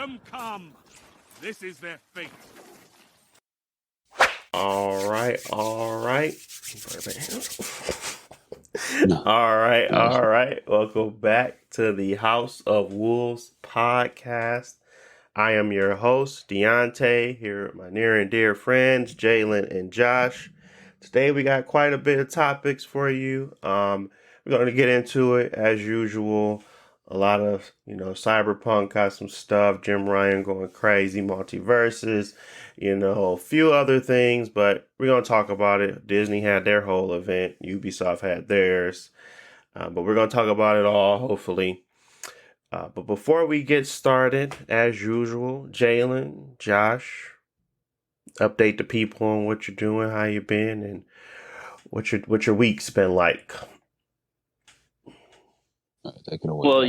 them come. This is their fate. All right. All No. right. Nice. All right. Welcome back to the House of Wolves podcast. I am your host, Deontay, here with my near and dear friends, Jalen and Josh. Today we got quite a bit of topics for you. We're going to get into it as usual. A lot of, Cyberpunk got some stuff. Jim Ryan going crazy, Multiversus, a few other things, but we're going to talk about it. Disney had their whole event. Ubisoft had theirs. But we're going to talk about it all, hopefully. But before we get started, as usual, Jalen, Josh, update the people on what you're doing, how you been, and what your week's been like. Take it away. Well,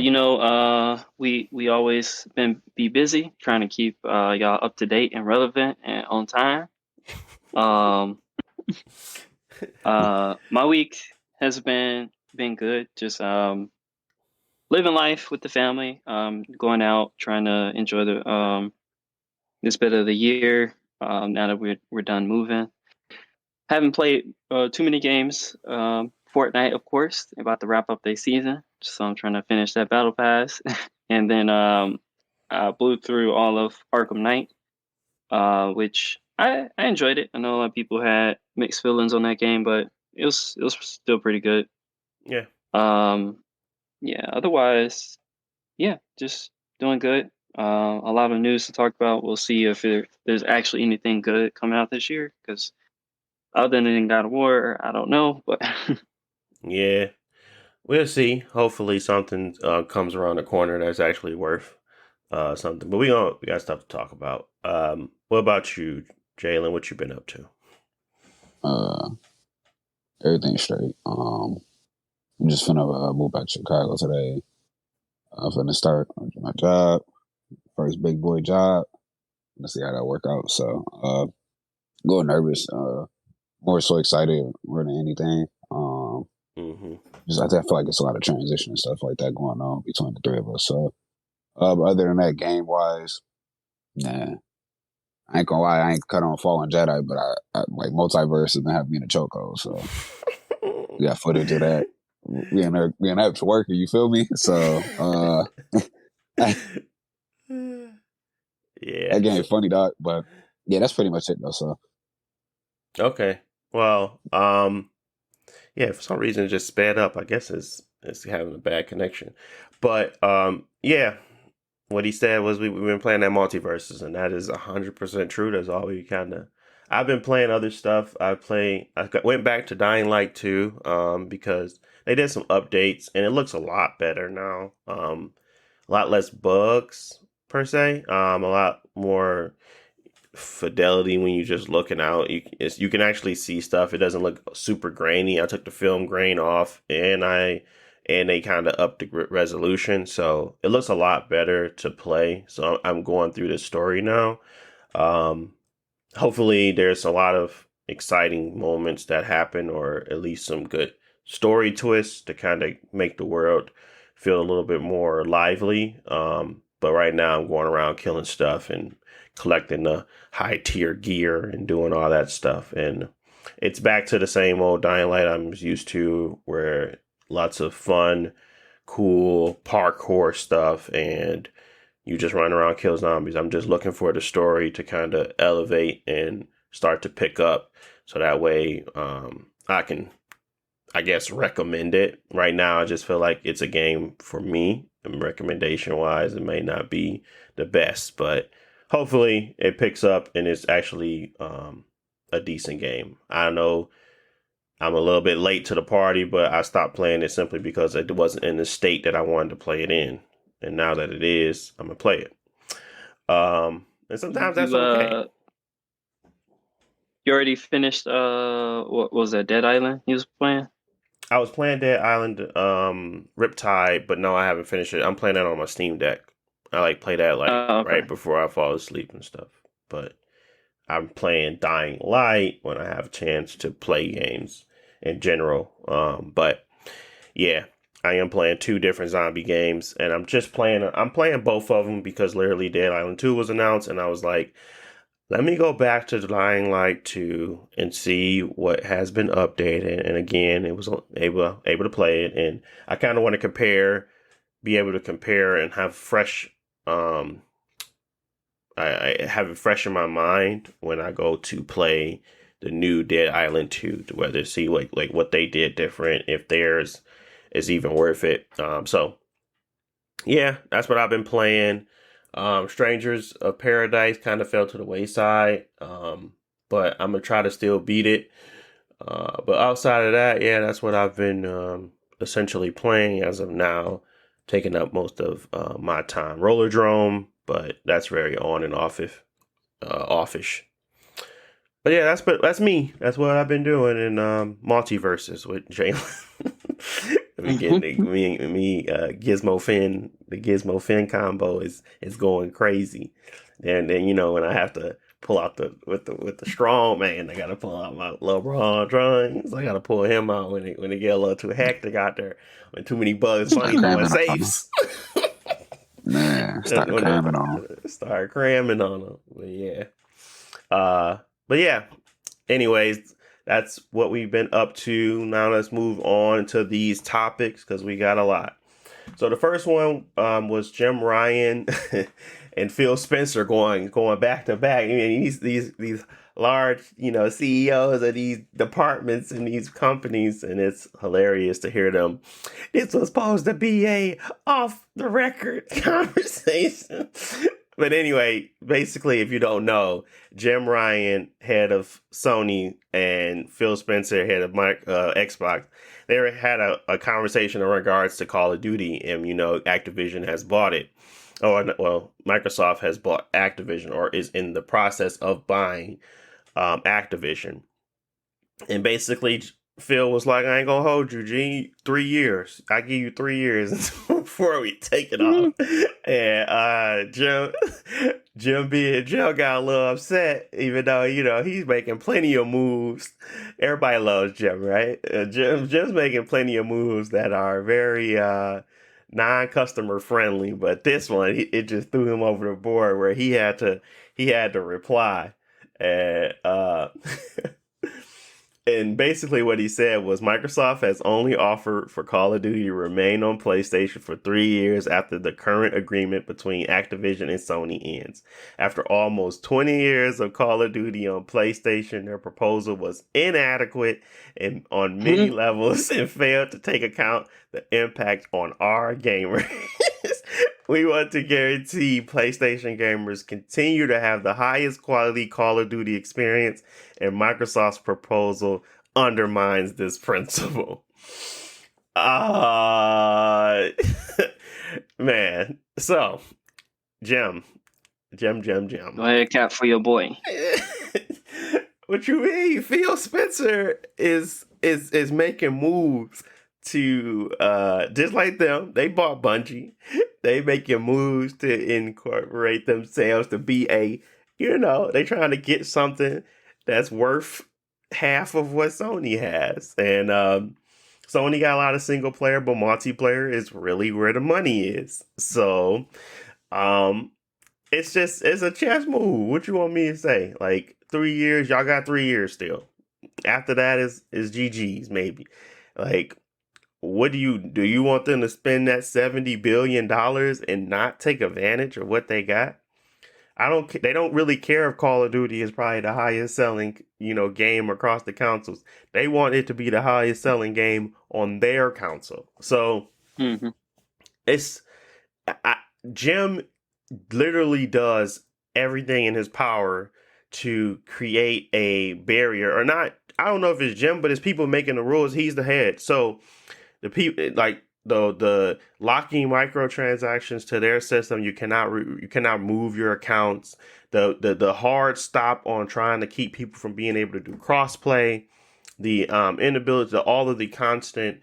we always be busy trying to keep y'all up to date and relevant and on time. My week has been good. Just living life with the family. Going out, trying to enjoy the this bit of the year. Now that we're done moving, haven't played too many games. Fortnite, of course, about to wrap up their season, so I'm trying to finish that battle pass, and then I blew through all of Arkham Knight, which I enjoyed it. I know a lot of people had mixed feelings on that game, but it was still pretty good. Yeah. Yeah. Otherwise, yeah, just doing good. A lot of news to talk about. We'll see if there's actually anything good coming out this year, because other than God of War, I don't know, but. Yeah, we'll see. Hopefully, something comes around the corner that's actually worth something. But we got stuff to talk about. What about you, Jalen? What you been up to? Everything's straight. I'm just finna move back to Chicago today. I'm finna start my job, first big boy job. Let's see how that work out. So, going nervous. More so excited more than anything. I feel like it's a lot of transition and stuff like that going on between the three of us. So, but other than that, game wise, nah. I ain't gonna lie, I ain't cut on Fallen Jedi, but I like Multiverse has been having me in a chokehold. So, we got footage of that. We in there up to work, you feel me? So, Yeah, that game funny, dog. But yeah, that's pretty much it, though. So, okay. Well, yeah, for some reason it just sped up. I guess it's having a bad connection. But yeah, what he said was we've been playing that Multiversus, and that is 100% true. That's all we kind of. I've been playing other stuff. Went back to Dying Light 2 because they did some updates, and it looks a lot better now. A lot less bugs per se. A lot more fidelity when you're just looking out. You can actually see stuff. It doesn't look super grainy. I took the film grain off, and they kind of upped the resolution, so it looks a lot better to play. So I'm going through the story now. Hopefully there's a lot of exciting moments that happen, or at least some good story twists to kind of make the world feel a little bit more lively. But right now I'm going around killing stuff and collecting the high tier gear and doing all that stuff. And it's back to the same old Dying Light I'm used to, where lots of fun, cool parkour stuff, and you just run around, kill zombies. I'm just looking for the story to kind of elevate and start to pick up, so that way I can, I guess, recommend it. Right now, I just feel like it's a game for me. And recommendation-wise, it may not be the best, but hopefully it picks up and it's actually a decent game. I know I'm a little bit late to the party, but I stopped playing it simply because it wasn't in the state that I wanted to play it in. And now that it is, I'm gonna play it. And sometimes that's okay. You already finished what was that, Dead Island you was playing? I was playing Dead Island Riptide, but no, I haven't finished it. I'm playing that on my Steam Deck. I play that Okay. right before I fall asleep and stuff. But I'm playing Dying Light when I have a chance to play games in general. But yeah, I am playing two different zombie games, and I'm playing both of them because literally Dead Island 2 was announced, and I was like, let me go back to Dying Light 2 and see what has been updated. And again, it was able to play it, and I kind of want to be able to compare and have fresh I have it fresh in my mind when I go to play the new Dead Island 2, to whether see like what they did different, if theirs is even worth it. So yeah, that's what I've been playing. Strangers of Paradise kind of fell to the wayside, but I'm gonna try to still beat it. But outside of that, yeah, that's what I've been essentially playing as of now, taking up most of my time. Roller Drome, but that's very on and offish. But yeah, that's me. That's what I've been doing in Multiversus with Jalen. Gizmo Finn, the Gizmo Finn combo is going crazy. And then when I have to pull out with the strong man, I gotta pull out my LeBron drawings. I gotta pull him out when it get a little too hectic out there, when too many bugs funny throwing safes. Man, start cramming on them. Start cramming on them. But yeah. But yeah. Anyways, that's what we've been up to. Now let's move on to these topics because we got a lot. So the first one was Jim Ryan and Phil Spencer going back to back. I mean, these large, CEOs of these departments and these companies, and it's hilarious to hear them. This was supposed to be a off the record conversation. But anyway, basically, if you don't know, Jim Ryan, head of Sony, and Phil Spencer, head of Xbox, they had a conversation in regards to Call of Duty, and Activision has bought it. Microsoft has bought Activision, or is in the process of buying Activision. And basically, Phil was like, I ain't gonna hold you, G. 3 years. I give you 3 years before we take it off. And Jim got a little upset, even though, he's making plenty of moves. Everybody loves Jim, right? Jim's making plenty of moves that are very non-customer friendly, but this one, it just threw him over the board where he had to reply. And and basically what he said was Microsoft has only offered for Call of Duty to remain on PlayStation for 3 years after the current agreement between Activision and Sony ends. After almost 20 years of Call of Duty on PlayStation, their proposal was inadequate and on many levels and failed to take account the impact on our gamers. We want to guarantee PlayStation gamers continue to have the highest quality Call of Duty experience, and Microsoft's proposal undermines this principle. Man. So, Jim. Go ahead, Cap, for your boy. What you mean? Phil Spencer is making moves to just like them. They bought Bungie. They making moves to incorporate themselves to be they trying to get something that's worth half of what Sony has. And Sony got a lot of single player, but multiplayer is really where the money is. So it's a chess move. What you want me to say? Like 3 years, y'all got 3 years still. After that is GG's maybe. Like, what do you want them to spend that $70 billion and not take advantage of what they got? They don't really care if Call of Duty is probably the highest selling, game across the consoles. They want it to be the highest selling game on their console. So Jim literally does everything in his power to create a barrier, or not. I don't know if it's Jim, but it's people making the rules. He's the head. So the people, like the locking microtransactions to their system, you cannot move your accounts. The hard stop on trying to keep people from being able to do crossplay, the inability to all of the constant,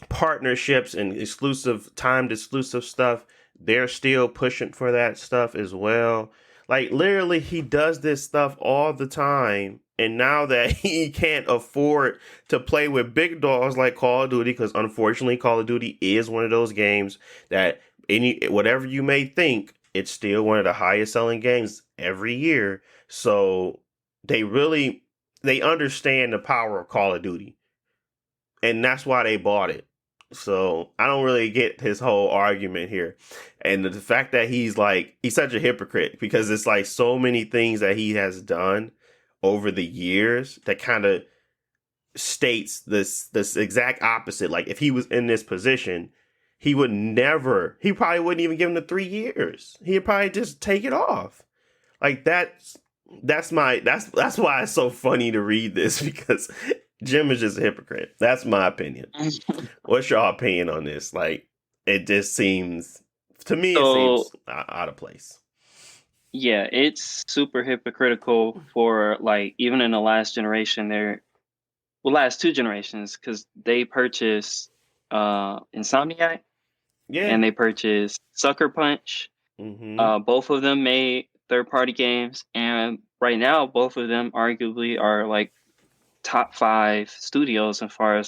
partnerships and timed exclusive stuff. They're still pushing for that stuff as well. Like literally, he does this stuff all the time. And now that he can't afford to play with big dogs like Call of Duty, because unfortunately Call of Duty is one of those games that whatever you may think, it's still one of the highest selling games every year. So they understand the power of Call of Duty, and that's why they bought it. So I don't really get his whole argument here. And the fact that he's such a hypocrite, because it's like so many things that he has done over the years that kind of states this exact opposite. Like if he was in this position, he probably wouldn't even give him the 3 years. He'd probably just take it off. Like that's why it's so funny to read this, because Jim is just a hypocrite. That's my opinion. What's your opinion on this? Like, it just seems, to me, it seems out of place. Yeah, it's super hypocritical for like even in the last generation last 2 generations, because they purchased Insomniac, Yeah. and they purchased Sucker Punch. Both of them made third-party games, and right now both of them arguably are like top 5 studios as far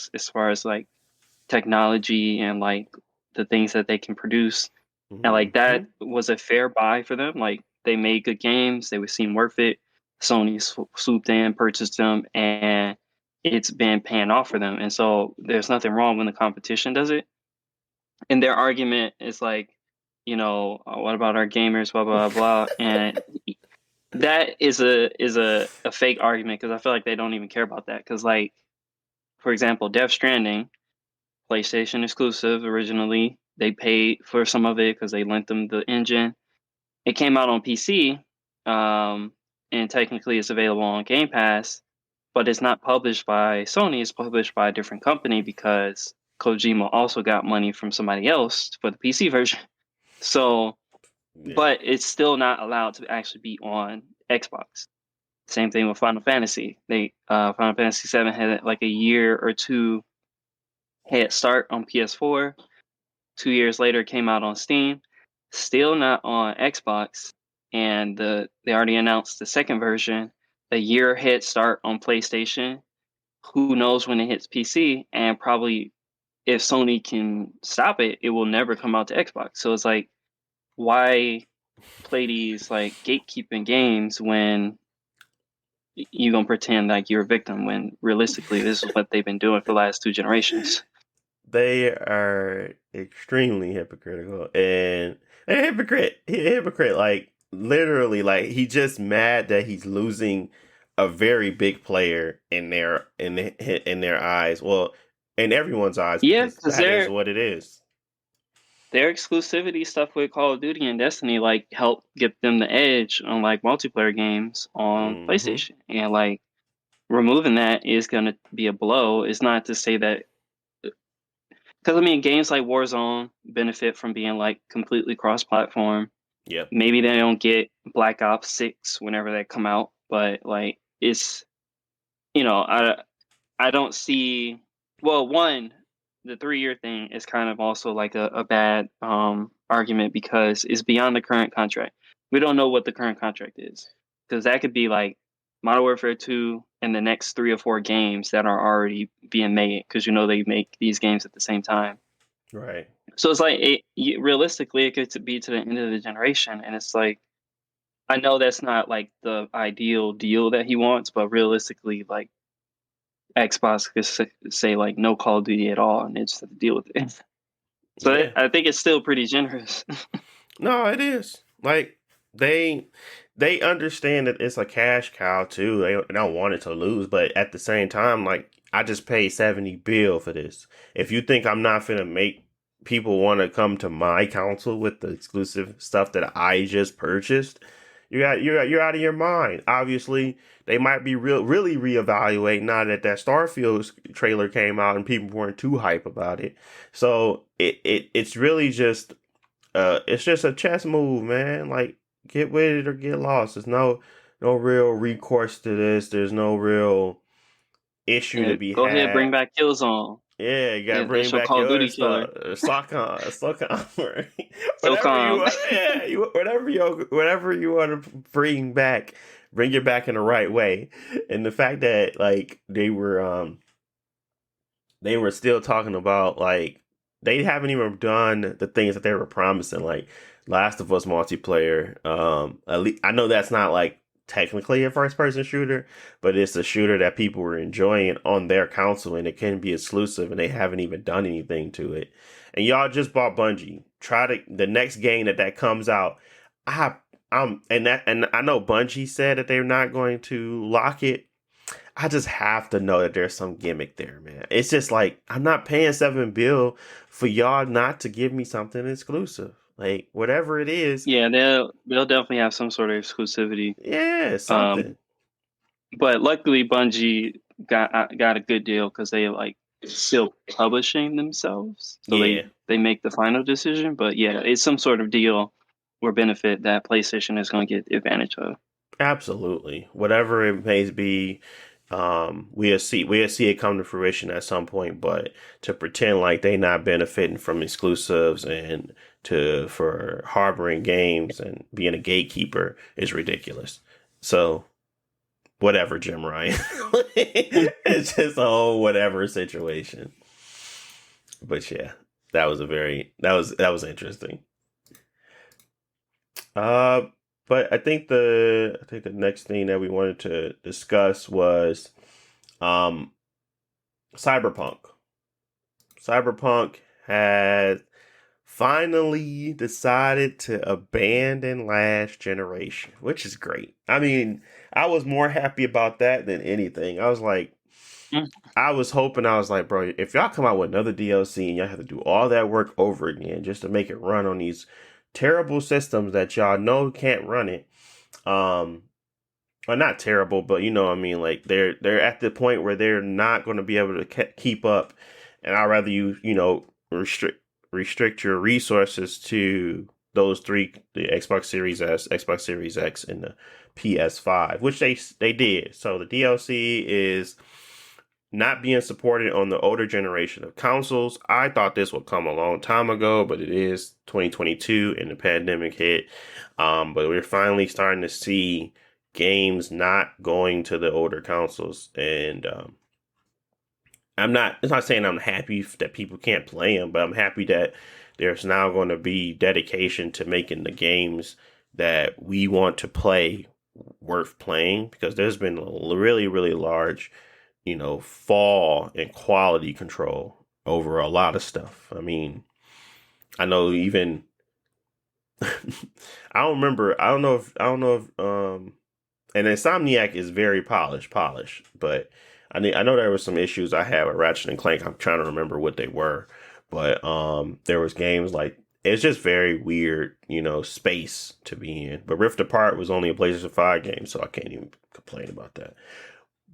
as like technology and like the things that they can produce. And like that was a fair buy for them. Like they made good games, they would seem worth it. Sony swooped in, purchased them, and it's been paying off for them. And so there's nothing wrong when the competition does it. And their argument is like, what about our gamers, blah blah blah. And that is a fake argument, because I feel like they don't even care about that. Because like, for example, Death Stranding, PlayStation exclusive originally. They paid for some of it because they lent them the engine. It came out on PC, and technically it's available on Game Pass, but it's not published by Sony. It's published by a different company, because Kojima also got money from somebody else for the PC version. So, but it's still not allowed to actually be on Xbox. Same thing with Final Fantasy. Final Fantasy 7 had like a year or 2 head start on PS4. 2 years later, it came out on Steam. Still not on Xbox, and they already announced the second version. A year head start on PlayStation. Who knows when it hits PC? And probably, if Sony can stop it, it will never come out to Xbox. So it's like, why play these like gatekeeping games when you gonna pretend like you're a victim, when realistically this is what they've been doing for the last 2 generations? They are extremely hypocritical, and a hypocrite. Like literally, like he's just mad that he's losing a very big player in their eyes. Well, in everyone's eyes, Yeah, because because that is what it is. their exclusivity stuff with Call of Duty and Destiny like help get them the edge on like multiplayer games on PlayStation, and like removing that is gonna be a blow. It's not to say that, because I mean games like Warzone benefit from being like completely cross-platform. Yep. Maybe they don't get Black Ops 6 whenever they come out, but like it's, I don't see, well, one, the 3-year thing is kind of also like a bad argument, because it's beyond the current contract. We don't know what the current contract is, because that could be like Modern Warfare 2 and the next 3 or 4 games that are already being made, because they make these games at the same time. Right. So it's like realistically it could be to the end of the generation, and it's like, I know that's not like the ideal deal that he wants, but realistically, like Xbox could say like no Call of Duty at all, and they just have to deal with it. So Yeah. I think it's still pretty generous. No, it is. Like they understand that it's a cash cow too. They don't want it to lose, but at the same time, like I just paid $70 billion for this. If you think I'm not gonna make people want to come to my console with the exclusive stuff that I just purchased, you're out of your mind. Obviously, they might be really reevaluating now that Starfield trailer came out and people weren't too hype about it. So it's really just it's just a chess move, man. Like get with it or get lost. There's no real recourse to this. There's no real issue to be Go ahead, had. bring back Killzone. Yeah, you gotta They bring show back Call of your other Duty stuff. killer. Socon, So whatever you calm. want. Yeah, whatever you want to bring back, bring it back in the right way. And the fact that like they were still talking about like they haven't even done the things that they were promising, like Last of Us multiplayer. At least I know that's not like technically a first person shooter, but it's a shooter that people were enjoying on their console and it can be exclusive and they haven't even done anything to it. And y'all just bought Bungie. Try to the next game that comes out. I and I know Bungie said that they're not going to lock it. I just have to know that there's some gimmick there, man. It's just like I'm not paying $7 for y'all not to give me something exclusive. Like whatever it is, Yeah, they'll definitely have some sort of exclusivity. yeah, Um, something. but luckily Bungie got a good deal because they like still publishing themselves, so Yeah, they make the final decision. But yeah, it's some sort of deal or benefit that PlayStation is going to get advantage of. absolutely. Whatever it may be, we'll see it come to fruition at some point. But to pretend like they not benefiting from exclusives and for harboring games and being a gatekeeper is ridiculous. So whatever, Jim Ryan. It's just a whole whatever situation. But yeah, that was interesting. Uh, but I think the next thing that we wanted to discuss was um Cyberpunk. Cyberpunk has finally decided to abandon last generation, which is great. I mean, I was more happy about that than anything. I was like, Mm. I was hoping, I was like, bro, if y'all come out with another DLC and y'all have to do all that work over again just to make it run on these terrible systems that y'all know can't run it, um, or not terrible, but you know what I mean, like they're at the point where they're not going to be able to keep up, and I'd rather you restrict your resources to those three: the Xbox Series S, Xbox Series X, and the PS5, which they did. So the DLC is not being supported on the older generation of consoles. I thought this would come a long time ago, but it is 2022 and the pandemic hit. But we're finally starting to see games not going to the older consoles, and it's not saying I'm happy that people can't play them, but I'm happy that there's now going to be dedication to making the games that we want to play worth playing, because there's been a really, really large, fall in quality control over a lot of stuff. I mean, I know even I don't know if and Insomniac is very polished, but I know there was some issues I had with Ratchet and Clank. I'm trying to remember what they were, but there was games like it's just very weird, space to be in. But Rift Apart was only a PlayStation 5 game, so I can't even complain about that.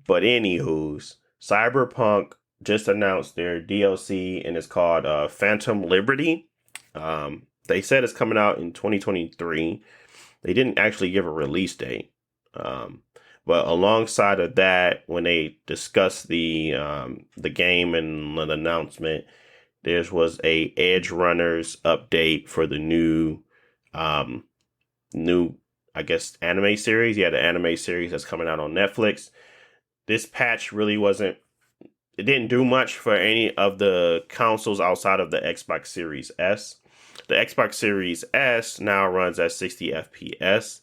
But anywho's, Cyberpunk just announced their DLC and it's called Phantom Liberty. They said it's coming out in 2023. They didn't actually give a release date. But alongside of that, when they discussed the game and the announcement, there was a Edge Runners update for the new I guess anime series. Yeah, the anime series that's coming out on Netflix. This patch really wasn't. It didn't do much for any of the consoles outside of the Xbox Series S. The Xbox Series S now runs at 60 FPS.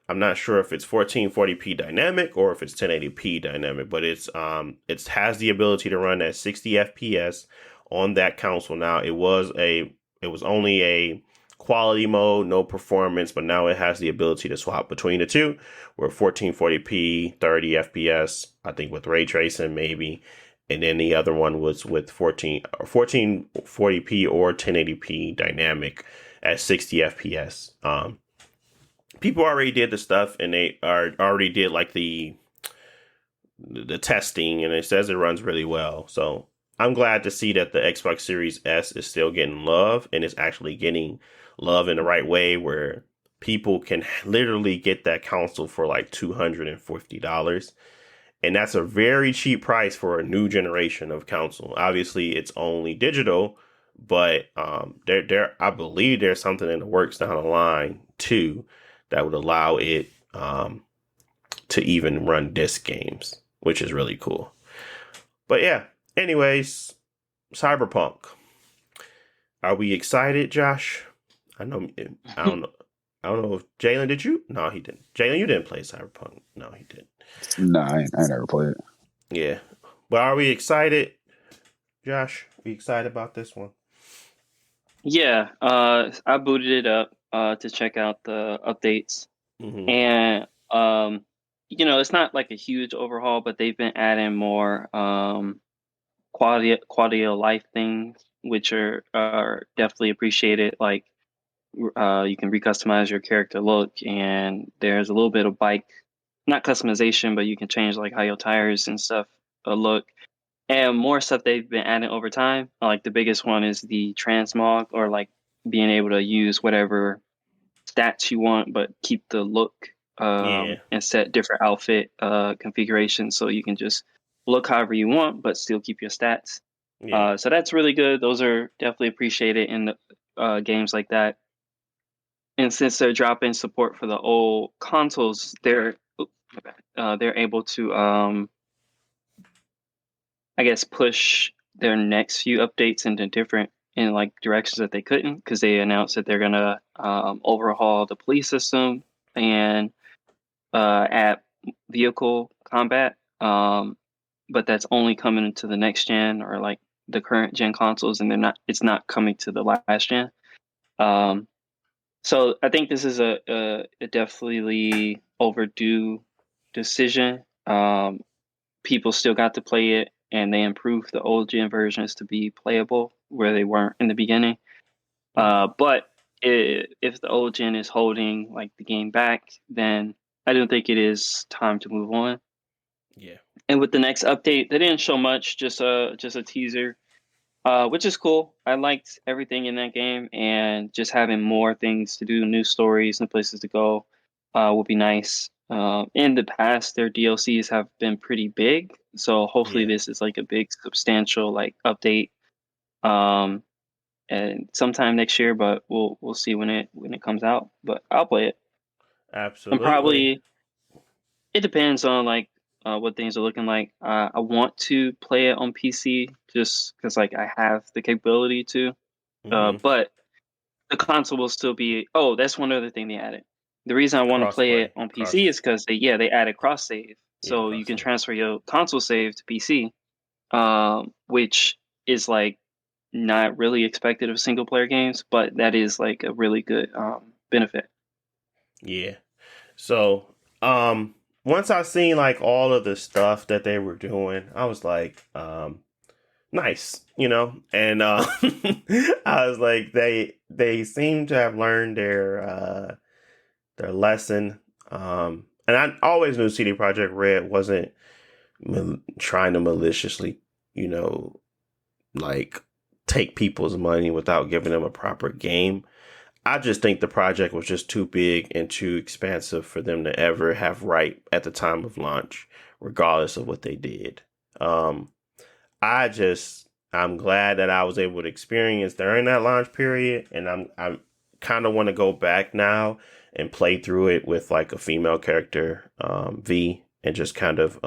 I'm not sure if it's 1440p dynamic or if it's 1080p dynamic, but it has the ability to run at 60 FPS on that console now. It was only a quality mode, no performance, but now it has the ability to swap between the two. Where 1440p, 30 FPS, I think with ray tracing maybe, and then the other one was with 1440p or 1080p dynamic at 60 FPS. People already did the stuff, and they already did like the testing, and it says it runs really well. So I'm glad to see that the Xbox Series S is still getting love, and it's actually getting love in the right way, where people can literally get that console for like $250. And that's a very cheap price for a new generation of console. Obviously, it's only digital, but I believe there's something in the works down the line too that would allow it to even run disc games, which is really cool. But yeah, anyways, Cyberpunk. Are we excited, Josh? I know. I don't know. I don't know if Jalen, did you? No, he didn't. Jalen, you didn't play Cyberpunk. No, he didn't. No, I ain't never played it. Yeah. But are we excited, Josh? Are you excited about this one? Yeah, I booted it up to check out the updates, and it's not like a huge overhaul, but they've been adding more quality of life things, which are definitely appreciated. Like you can recustomize your character look, and there's a little bit of bike, not customization, but you can change like how your tires and stuff look. And more stuff they've been adding over time. Like the biggest one is the transmog, or like being able to use whatever stats you want, but keep the look and set different outfit configurations so you can just look however you want, but still keep your stats. So that's really good. Those are definitely appreciated in the games like that. And since they're dropping support for the old consoles, they're able to I guess push their next few updates into different like directions that they couldn't, because they announced that they're gonna overhaul the police system and add vehicle combat. But that's only coming into the next gen, or like the current gen consoles, and it's not coming to the last gen. So I think this is a definitely overdue decision. People still got to play it, and they improved the old gen versions to be playable where they weren't in the beginning. But if the old gen is holding like the game back, then I don't think it is time to move on. Yeah. And with the next update, they didn't show much, just a teaser, which is cool. I liked everything in that game, and just having more things to do, new stories, and places to go, would be nice. In the past, their DLCs have been pretty big, so hopefully this is like a big, substantial like update, and sometime next year. But we'll see when it comes out. But I'll play it. And Absolutely. probably it depends on like what things are looking like. I want to play it on PC just because like I have the capability to. But the console will still be. Oh, that's one other thing they added. The reason I want to play Crossplay. it on PC is because they added cross save, Yeah, so you cross can save. transfer your console save to PC, which is like not really expected of single player games, but that is like a really good benefit. Yeah. So, once I seen like all of the stuff that they were doing, I was like, nice, and I was like, they seem to have learned their lesson. And I always knew CD Projekt Red wasn't trying to maliciously, like take people's money without giving them a proper game. I just think the project was just too big and too expansive for them to ever have right at the time of launch, regardless of what they did. I'm glad that I was able to experience during that launch period, and I'm kind of want to go back now and play through it with like a female character, V, and just kind of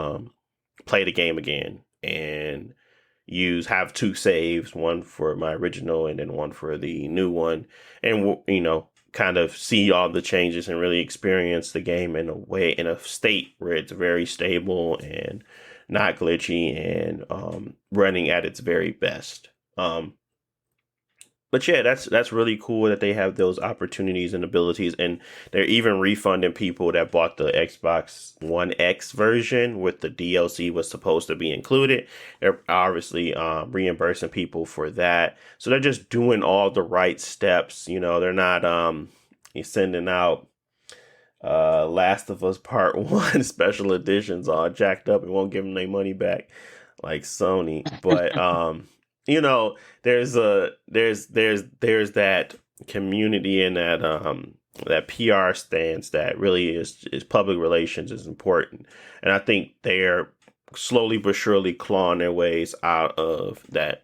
play the game again and have two saves, one for my original and then one for the new one, and kind of see all the changes and really experience the game in a state where it's very stable and not glitchy and running at its very best. But yeah, that's really cool that they have those opportunities and abilities, and they're even refunding people that bought the Xbox One X version with the DLC was supposed to be included. They're obviously reimbursing people for that, so they're just doing all the right steps. They're not sending out Last of Us Part 1 special editions all jacked up and won't give them their money back like Sony, but there's that community and that PR stance that really is public relations is important, and I think they're slowly but surely clawing their ways out of that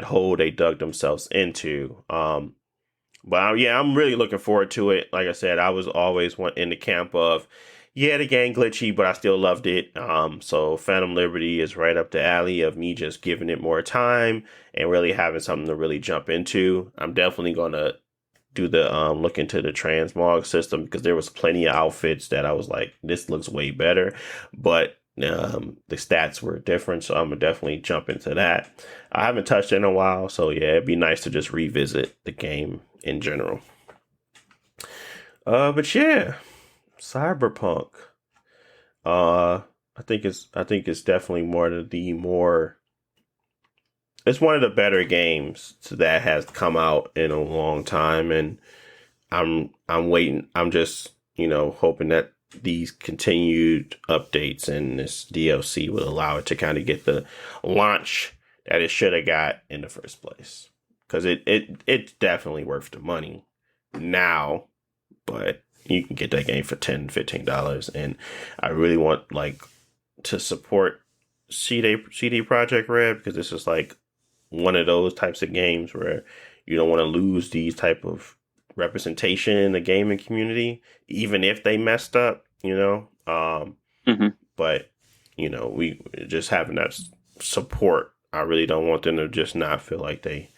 hole they dug themselves into. But yeah, I'm really looking forward to it. Like I said, I was always in the camp of, yeah, the game glitchy, but I still loved it. So Phantom Liberty is right up the alley of me just giving it more time and really having something to really jump into. I'm definitely gonna do the look into the transmog system because there was plenty of outfits that I was like, this looks way better, but the stats were different, so I'm gonna definitely jump into that. I haven't touched it in a while, so yeah, it'd be nice to just revisit the game in general. But yeah, Cyberpunk. I think it's definitely it's one of the better games that has come out in a long time, and I'm waiting. I'm just hoping that these continued updates and this DLC will allow it to kind of get the launch that it should have got in the first place. Because it's definitely worth the money now, but you can get that game for $10-15, and I really want to support CD Projekt Red because this is like one of those types of games where you don't want to lose these type of representation in the gaming community, even if they messed up, But we just having that support. I really don't want them to just not feel like they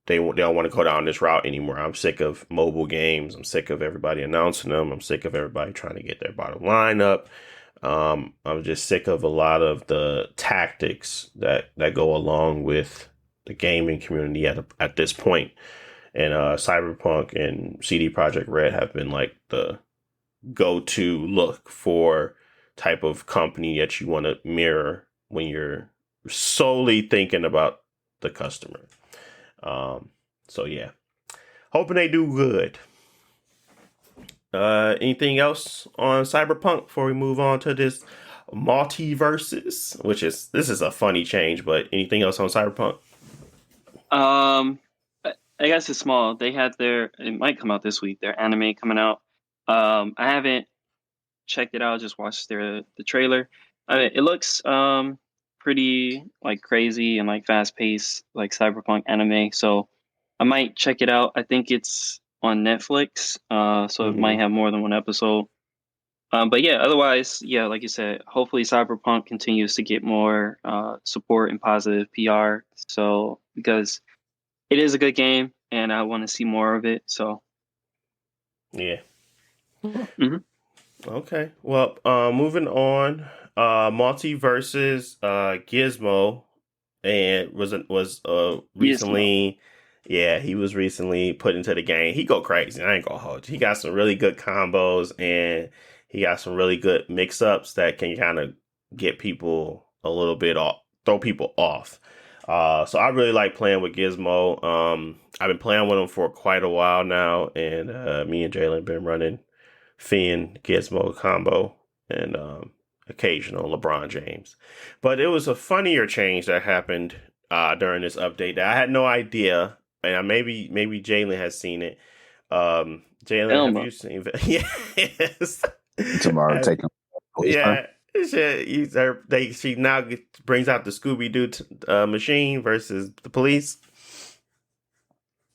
don't want to go down this route anymore. I'm sick of mobile games. I'm sick of everybody announcing them. I'm sick of everybody trying to get their bottom line up. I'm just sick of a lot of the tactics that go along with the gaming community at this point. And Cyberpunk and CD Projekt Red have been like the go-to look for type of company that you want to mirror when you're solely thinking about the customer. So yeah, hoping they do good. Anything else on Cyberpunk before we move on to this Multiversus, this is a funny change, but anything else on Cyberpunk? I guess it's small. They had it might come out this week, their anime coming out. I haven't checked it out, just watched the trailer. It looks pretty like crazy and like fast paced, like Cyberpunk anime. So I might check it out. I think it's on Netflix, so it might have more than one episode. But yeah, otherwise, yeah, like you said, hopefully Cyberpunk continues to get more support and positive PR. So because it is a good game, and I want to see more of it. So yeah. Mm-hmm. Okay. Well, moving on. Multiversus, Gizmo, and was recently. Yeah, he was recently put into the game. He go crazy. I ain't gonna hold you. He got some really good combos, and he got some really good mix-ups that can kind of get people a little bit off, throw people off. So I really like playing with Gizmo. I've been playing with him for quite a while now, and me and Jalen been running Finn Gizmo combo and occasional LeBron James. But it was a funnier change that happened during this update that I had no idea, and maybe Jalen has seen it. Jalen, have you seen it? Yes. Tomorrow, taking. Yeah. She now brings out the Scooby-Doo machine versus the police.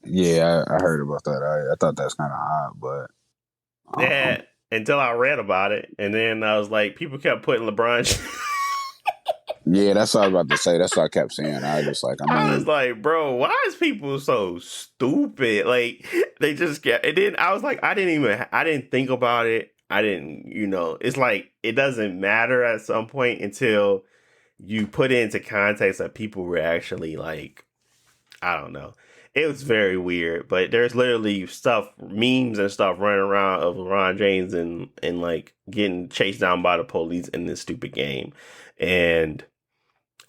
Yeah, I heard about that. I thought that's kind of odd, but yeah, until I read about it, and then I was like, people kept putting LeBron. Yeah, that's what I was about to say. That's what I kept saying. I was like, I was like, bro, why is people so stupid? Like, they just get. And then I was like, I didn't think about it. I didn't, it's like, it doesn't matter at some point until you put it into context that people were actually like, I don't know. It was very weird, but there's literally memes and stuff running around of LeBron James and like getting chased down by the police in this stupid game. And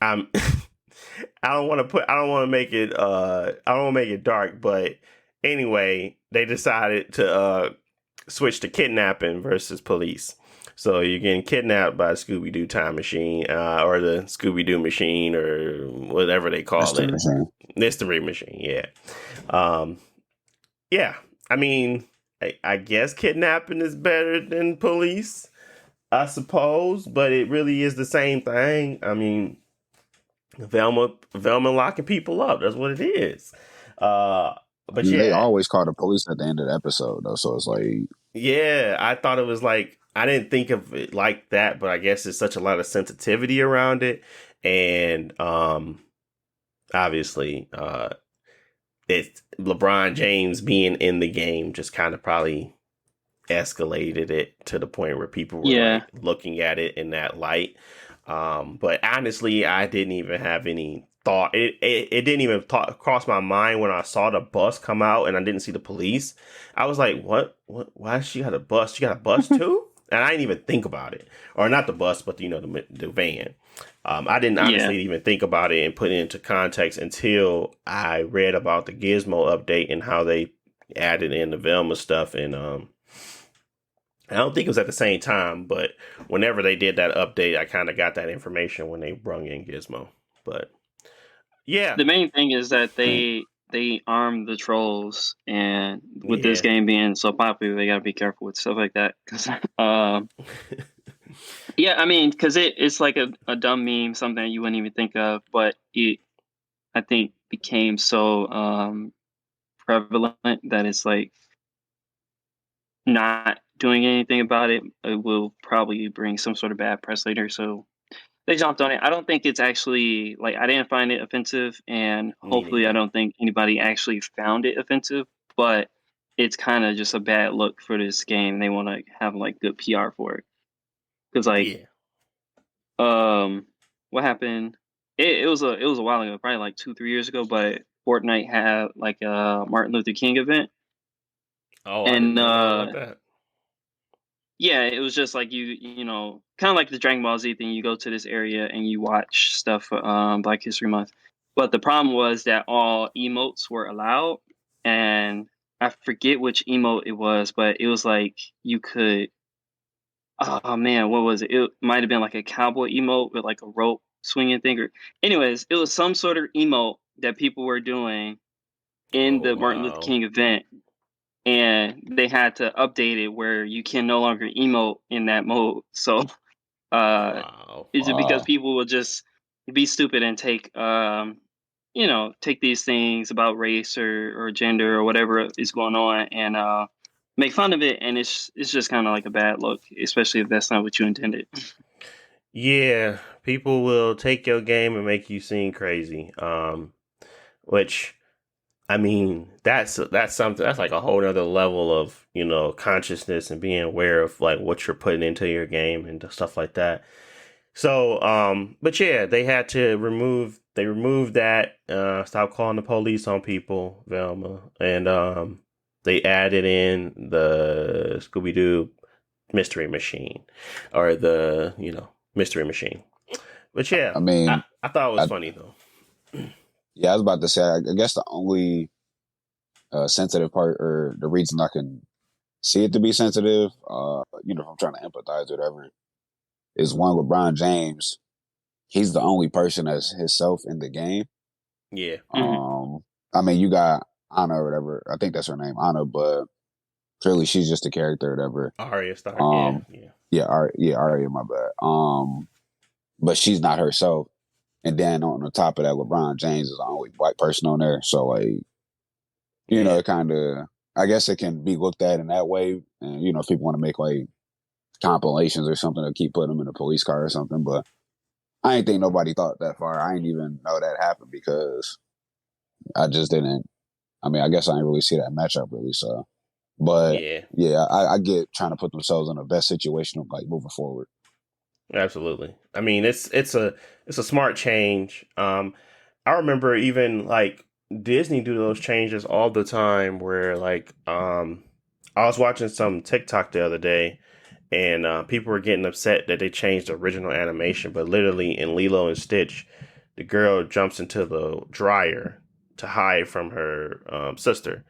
I don't want to make it dark, but anyway, they decided to switch to kidnapping versus police. So you're getting kidnapped by the Scooby-Doo time machine, or the Scooby-Doo machine, or whatever they call it. Mystery machine, yeah. Yeah, I mean, I guess kidnapping is better than police. I suppose, but it really is the same thing. I mean, Velma locking people up. That's what it is. Uh, but They yeah, always call the police at the end of the episode though, so it's like, yeah. I thought it was like I didn't think of it like that, but I guess there's such a lot of sensitivity around it, and obviously, it's LeBron James being in the game just kind of probably escalated it to the point where people were Yeah, like looking at it in that light. But honestly, I didn't even have any thought. It didn't even cross my mind when I saw the bus come out and I didn't see the police. I was like, what? Why she got a bus? She got a bus too? And I didn't even think about it, or not the bus, but the van. I didn't yeah. honestly even think about it and put it into context until I read about the Gizmo update and how they added in the Velma stuff. And I don't think it was at the same time, but whenever they did that update, I kind of got that information when they brung in Gizmo. But yeah, The main thing is that they arm the trolls, and with this yeah, game being so popular, they gotta be careful with stuff like that. 'Cause, yeah, I mean, because it's like a dumb meme, something that you wouldn't even think of, but it I think became so prevalent that it's like not doing anything about it. It will probably bring some sort of bad press later. So they jumped on it. I don't think it's actually like I didn't find it offensive, and me hopefully I neither. don't think anybody actually found it offensive. But it's kind of just a bad look for this game. They want to have like good PR for it because like Yeah. what happened? It was a while ago, probably like 2 3 years ago. But Fortnite had like a Martin Luther King event, Oh, I did and not know about that. yeah, it was just like you know, kind of like the Dragon Ball Z thing. You go to this area and you watch stuff for Black History Month. But the problem was that all emotes were allowed, and I forget which emote it was, but it was like you could. Oh man, what was it? It might have been like a cowboy emote with like a rope swinging thing. Or, anyways, it was some sort of emote that people were doing in Oh the Martin Luther wow, King event, and they had to update it where you can no longer emote in that mode. So wow. is it because wow. people will just be stupid and take take these things about race or gender or whatever is going on and make fun of it, and it's just kind of like a bad look, especially if that's not what you intended. Yeah, people will take your game and make you seem crazy. Which I mean, that's something that's like a whole other level of consciousness and being aware of like what you're putting into your game and stuff like that. So, but yeah, they removed that, stop calling the police on people, Velma, and they added in the Scooby Doo mystery machine, or the mystery machine. But yeah, I I mean, I thought it was I, funny though. yeah, I was about to say, I guess the only sensitive part, or the reason I can see it to be sensitive, if I'm trying to empathize or whatever, is one with LeBron James. He's the only person that's himself in the game. Yeah, Hmm. I mean, you got Anna or whatever. I think that's her name, Anna, but clearly she's just a character or whatever. Arya Stark. Yeah, Um, yeah, yeah, Arya, my bad. But she's not herself. And then on the top of that, LeBron James is the only white person on there. So like, yeah. it kind of, I guess it can be looked at in that way. And if people want to make like compilations or something to keep putting them in a police car or something, but I ain't think nobody thought that far. I ain't even know that happened because I just didn't. I mean, I guess I didn't really see that matchup really. So, but Yeah. yeah, I get trying to put themselves in the best situation of like moving forward. Absolutely. I mean, it's a smart change. I remember even like Disney do those changes all the time where like I was watching some TikTok the other day and people were getting upset that they changed the original animation, but literally in Lilo and Stitch, the girl jumps into the dryer to hide from her sister,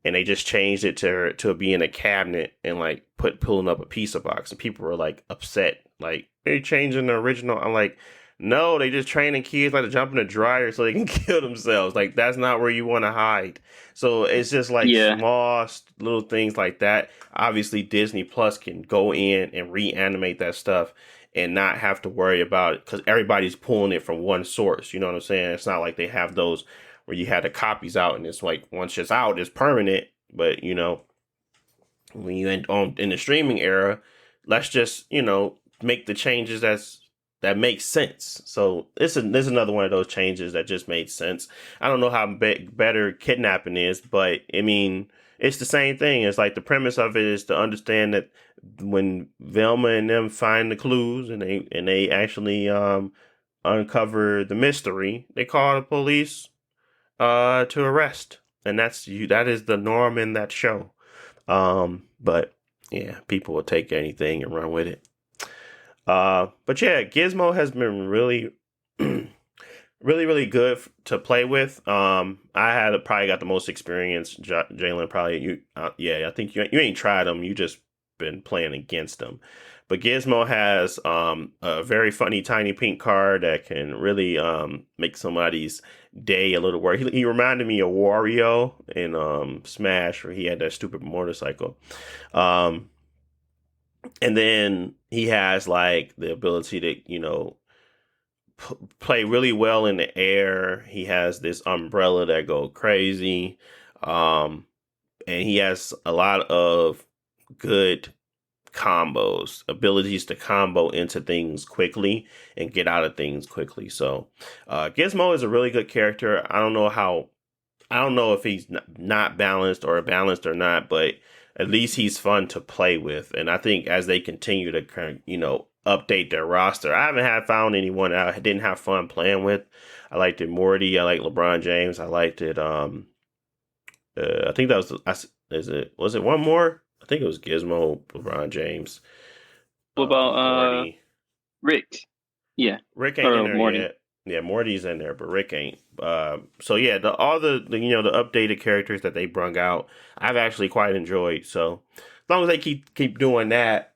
and they just changed it to be in a cabinet and like pulling up a pizza box, and people were like upset, like they changing the original. I'm like, No, they just training kids like to jump in the dryer so they can kill themselves. Like that's not where you want to hide. So it's just like Yeah. small little things like that. Obviously, Disney Plus can go in and reanimate that stuff and not have to worry about it because everybody's pulling it from one source. You know what I'm saying? It's not like they have those where you had the copies out and it's like once it's out, it's permanent. But you know, when you in the streaming era, let's just make the changes that makes sense. So there's another one of those changes that just made sense. I don't know how better kidnapping is, but I mean it's the same thing. It's like the premise of it is to understand that when Velma and them find the clues and they actually uncover the mystery, they call the police to arrest, and that is the norm in that show. But yeah, people will take anything and run with it. But yeah, Gizmo has been really, really good to play with. I had probably got the most experience. Jalen, probably you. Yeah, I think you ain't tried them. You just been playing against them. But Gizmo has a very funny tiny pink card that can really make somebody's day a little worse. He reminded me of Wario in Smash, where he had that stupid motorcycle. And then he has like the ability to, play really well in the air. He has this umbrella that go crazy. And he has a lot of good combos, abilities to combo into things quickly and get out of things quickly. So Gizmo is a really good character. I don't know if he's not balanced or balanced or not, but at least he's fun to play with. And I think as they continue to kind of, update their roster, I haven't found anyone I didn't have fun playing with. I liked it Morty. I like LeBron James. I liked it. I think that was it one more? I think it was Gizmo, LeBron James. What about Morty? Rick? Yeah. Rick ain't in there Morty yet. Yeah, Morty's in there, but Rick ain't. So yeah, all the updated characters that they brung out, I've actually quite enjoyed. So as long as they keep doing that,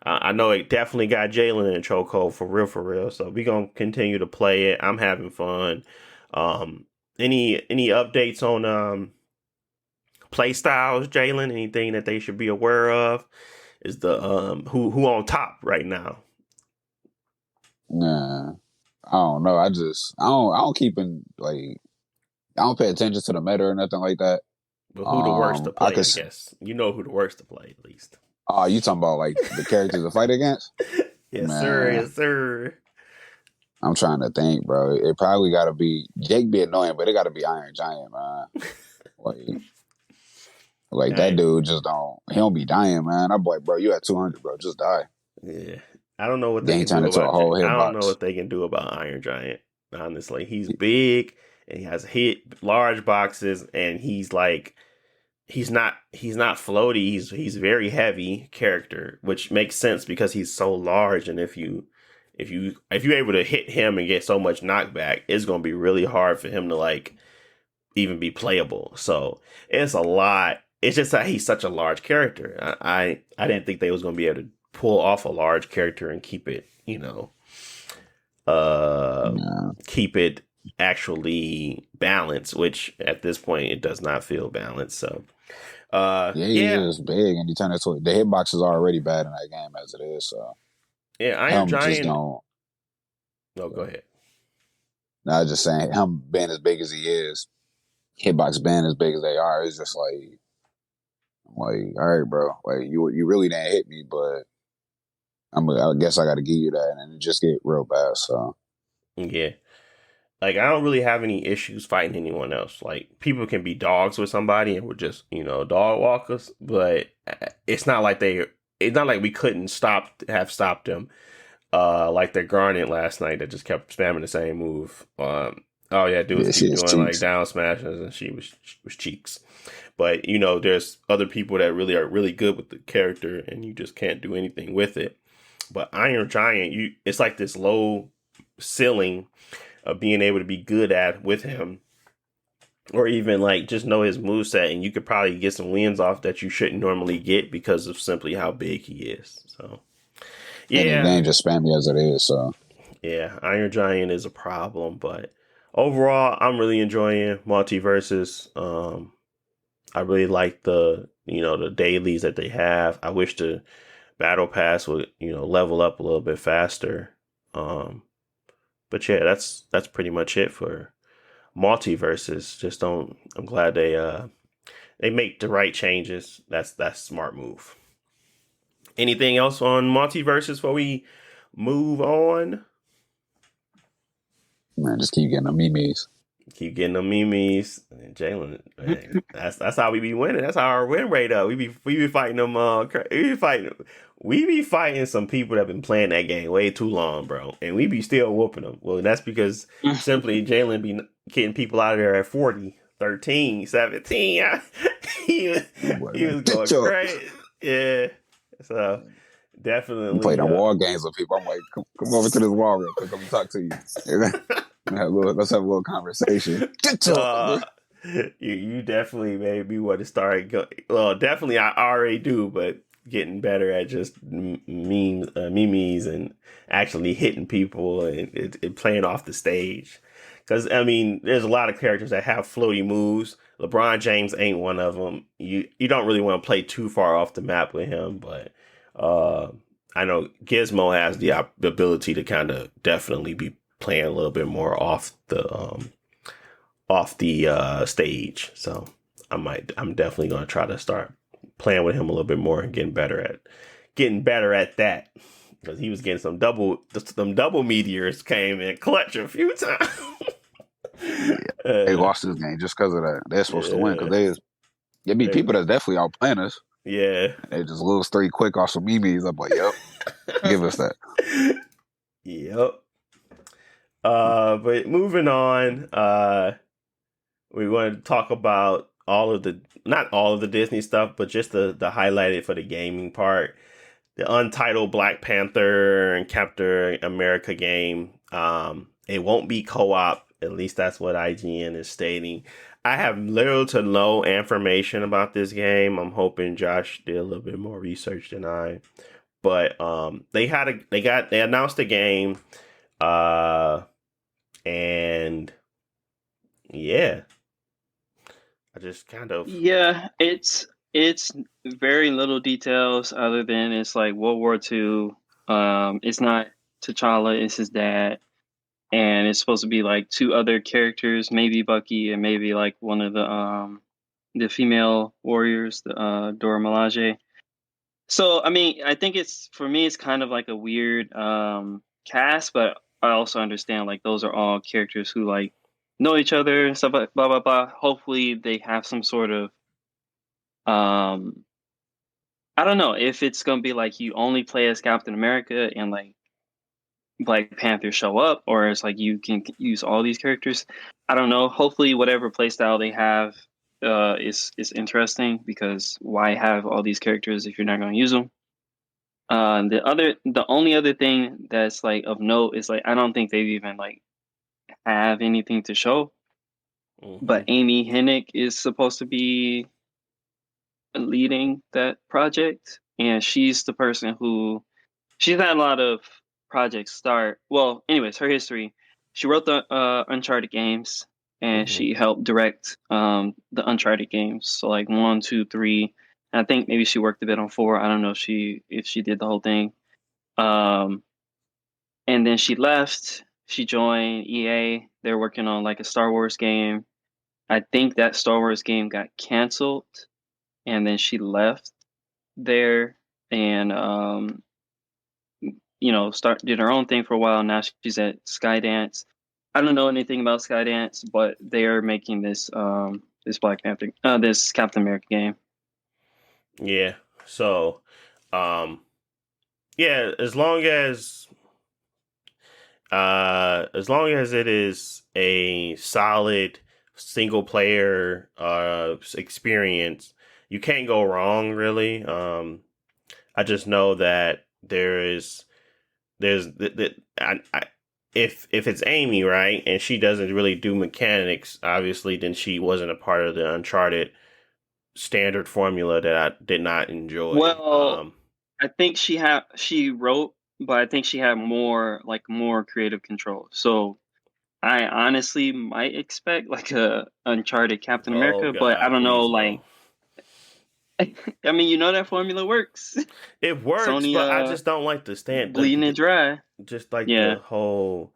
I know it definitely got Jalen in a chokehold for real. So we gonna continue to play it. I'm having fun. Any updates on play styles, Jalen? Anything that they should be aware of? Is the who on top right now? Nah, I don't know. I don't keep in like I don't pay attention to the meta or nothing like that. But who the worst to play? I guess you know who the worst to play at least. Oh, you talking about like the characters to fight against? Yes, man. Yes, sir. I'm trying to think, bro. It probably got to be Jake. Be annoying, but it got to be Iron Giant, man. Like that dude just don't. He don't be dying, man. I'm like, bro, you at 200, bro. Just die. Yeah, I don't know what they can do about. I don't know what they can do about Iron Giant. Honestly, he's big and he has large boxes, and he's like. He's not floaty. He's very heavy character, which makes sense because he's so large. And if you're able to hit him and get so much knockback, it's gonna be really hard for him to like even be playable. So it's a lot. It's just that he's such a large character. I didn't think they was gonna be able to pull off a large character and keep it, keep it actually balanced, which at this point it does not feel balanced. So he's just big and he turned into the hitbox is already bad in that game as it is. So yeah, Iron Giant. No, go ahead. No, I was just saying him being as big as he is, hitbox being as big as they are, it's just like all right, bro, like you really didn't hit me, but I guess I got to give you that, and it just get real bad. So yeah. Like, I don't really have any issues fighting anyone else. Like, people can be dogs with somebody and we're just, dog walkers. But it's not like we couldn't have stopped them. Like their Garnet last night that just kept spamming the same move. Dude was doing cheeks. Like down smashes and she was cheeks. But, there's other people that really are really good with the character and you just can't do anything with it. But Iron Giant, it's like this low ceiling of being able to be good at with him, or even like just know his moveset, and you could probably get some wins off that you shouldn't normally get because of simply how big he is. So yeah, and the game just spammy as it is. So Yeah, Iron Giant is a problem, but overall, I'm really enjoying Multiversus. I really like the dailies that they have. I wish the battle pass would level up a little bit faster. Um, but yeah, that's pretty much it for Multiverses. Just don't. I'm glad they make the right changes. That's a smart move. Anything else on Multiverses before we move on? Man, just keep getting the memes. Keep getting them memes. And Jalen, man, that's how we be winning. That's how our win rate up. We be fighting them. We be fighting some people that been playing that game way too long, bro, and we be still whooping them. Well, that's because simply Jalen be getting people out of there at 40, 13, 17. he was going crazy. Yeah, so definitely. You play them war games with people. I'm like, come over to this wall real quick. Let me talk to you. Let's have a little conversation. You definitely made me want to start. Well, definitely I already do, but getting better at just memes and actually hitting people and playing off the stage. Because I mean, there's a lot of characters that have floaty moves. LeBron James ain't one of them. You don't really want to play too far off the map with him, but I know Gizmo has the ability to kind of definitely be playing a little bit more off the stage. So I'm definitely gonna try to start playing with him a little bit more and getting better at that, because he was getting some double meteors came in clutch a few times. They lost this game just because of that. They're supposed to win because they be people that's definitely outplaying us. Yeah, they just lose 3 quick off some memes. I'm like, yep, give us that. Yep. But moving on, we want to talk about not all of the Disney stuff, but just the highlighted for the gaming part. The untitled Black Panther and Captain America game. It won't be co-op. At least that's what IGN is stating. I have little to no information about this game. I'm hoping Josh did a little bit more research than I. But they announced the game. And yeah, I just kind of it's very little details other than it's like World War II. It's not T'Challa, it's his dad, and it's supposed to be like 2 other characters, maybe Bucky and maybe like one of the female warriors, the Dora Milaje. So I mean, I think it's kind of like a weird cast, but I also understand like those are all characters who like know each other and stuff like blah blah blah. Hopefully they have some sort of I don't know if it's gonna be like you only play as Captain America and like Black Panther show up, or it's like you can use all these characters. I don't know. Hopefully whatever playstyle they have is interesting, because why have all these characters if you're not gonna use them? The only other thing that's like of note is like I don't think they've even like have anything to show. But Amy Hennig is supposed to be leading that project, and she's the person who she's had a lot of projects start. Well, anyways, her history: she wrote the Uncharted games, and she helped direct the Uncharted games. So like 1, 2, 3. I think maybe she worked a bit on 4. I don't know if she did the whole thing. And then she left. She joined EA. They're working on like a Star Wars game. I think that Star Wars game got canceled, and then she left there and did her own thing for a while. Now she's at Skydance. I don't know anything about Skydance, but they're making this this Black Panther this Captain America game. Yeah. So, yeah, as long as it is a solid single player experience, you can't go wrong really. I just know that there's if it's Amy, right, and she doesn't really do mechanics, obviously, then she wasn't a part of the Uncharted standard formula that I did not enjoy. Well, I think she wrote but I think she had more creative control. So I honestly might expect like a Uncharted Captain Oh America, but I God, don't know. please Like, no. I mean, that formula works. It works, Sony but I just don't like the stand. bleeding it dry. Just like Yeah. the whole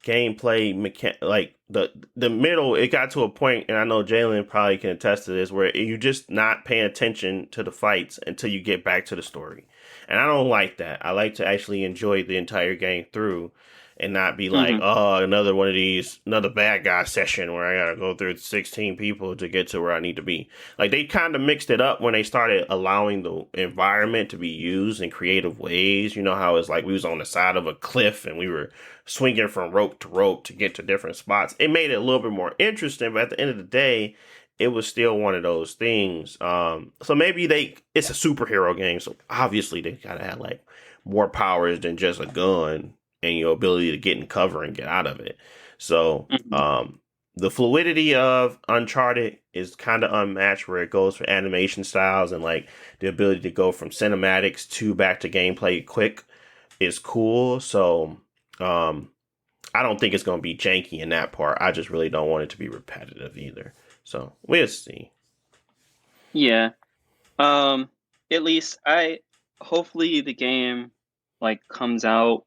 gameplay like the middle. It got to a point, and I know Jalen probably can attest to this, where you just not paying attention to the fights until you get back to the story, and I don't like that. I like to actually enjoy the entire game through, and not be like, Hmm. oh, another bad guy session where I gotta go through 16 people to get to where I need to be. Like, they kind of mixed it up when they started allowing the environment to be used in creative ways. You know how it's like we was on the side of a cliff and we were swinging from rope to rope to get to different spots. It made it a little bit more interesting, but at the end of the day, it was still one of those things. So maybe it's a superhero game, so obviously they gotta have like more powers than just a gun and your ability to get in cover and get out of it. So, Hmm. the fluidity of Uncharted is kind of unmatched, where it goes for animation styles and like the ability to go from cinematics to back to gameplay quick is cool. So, I don't think it's going to be janky in that part. I just really don't want it to be repetitive either. So we'll see. Yeah. Um. At least hopefully the game like comes out,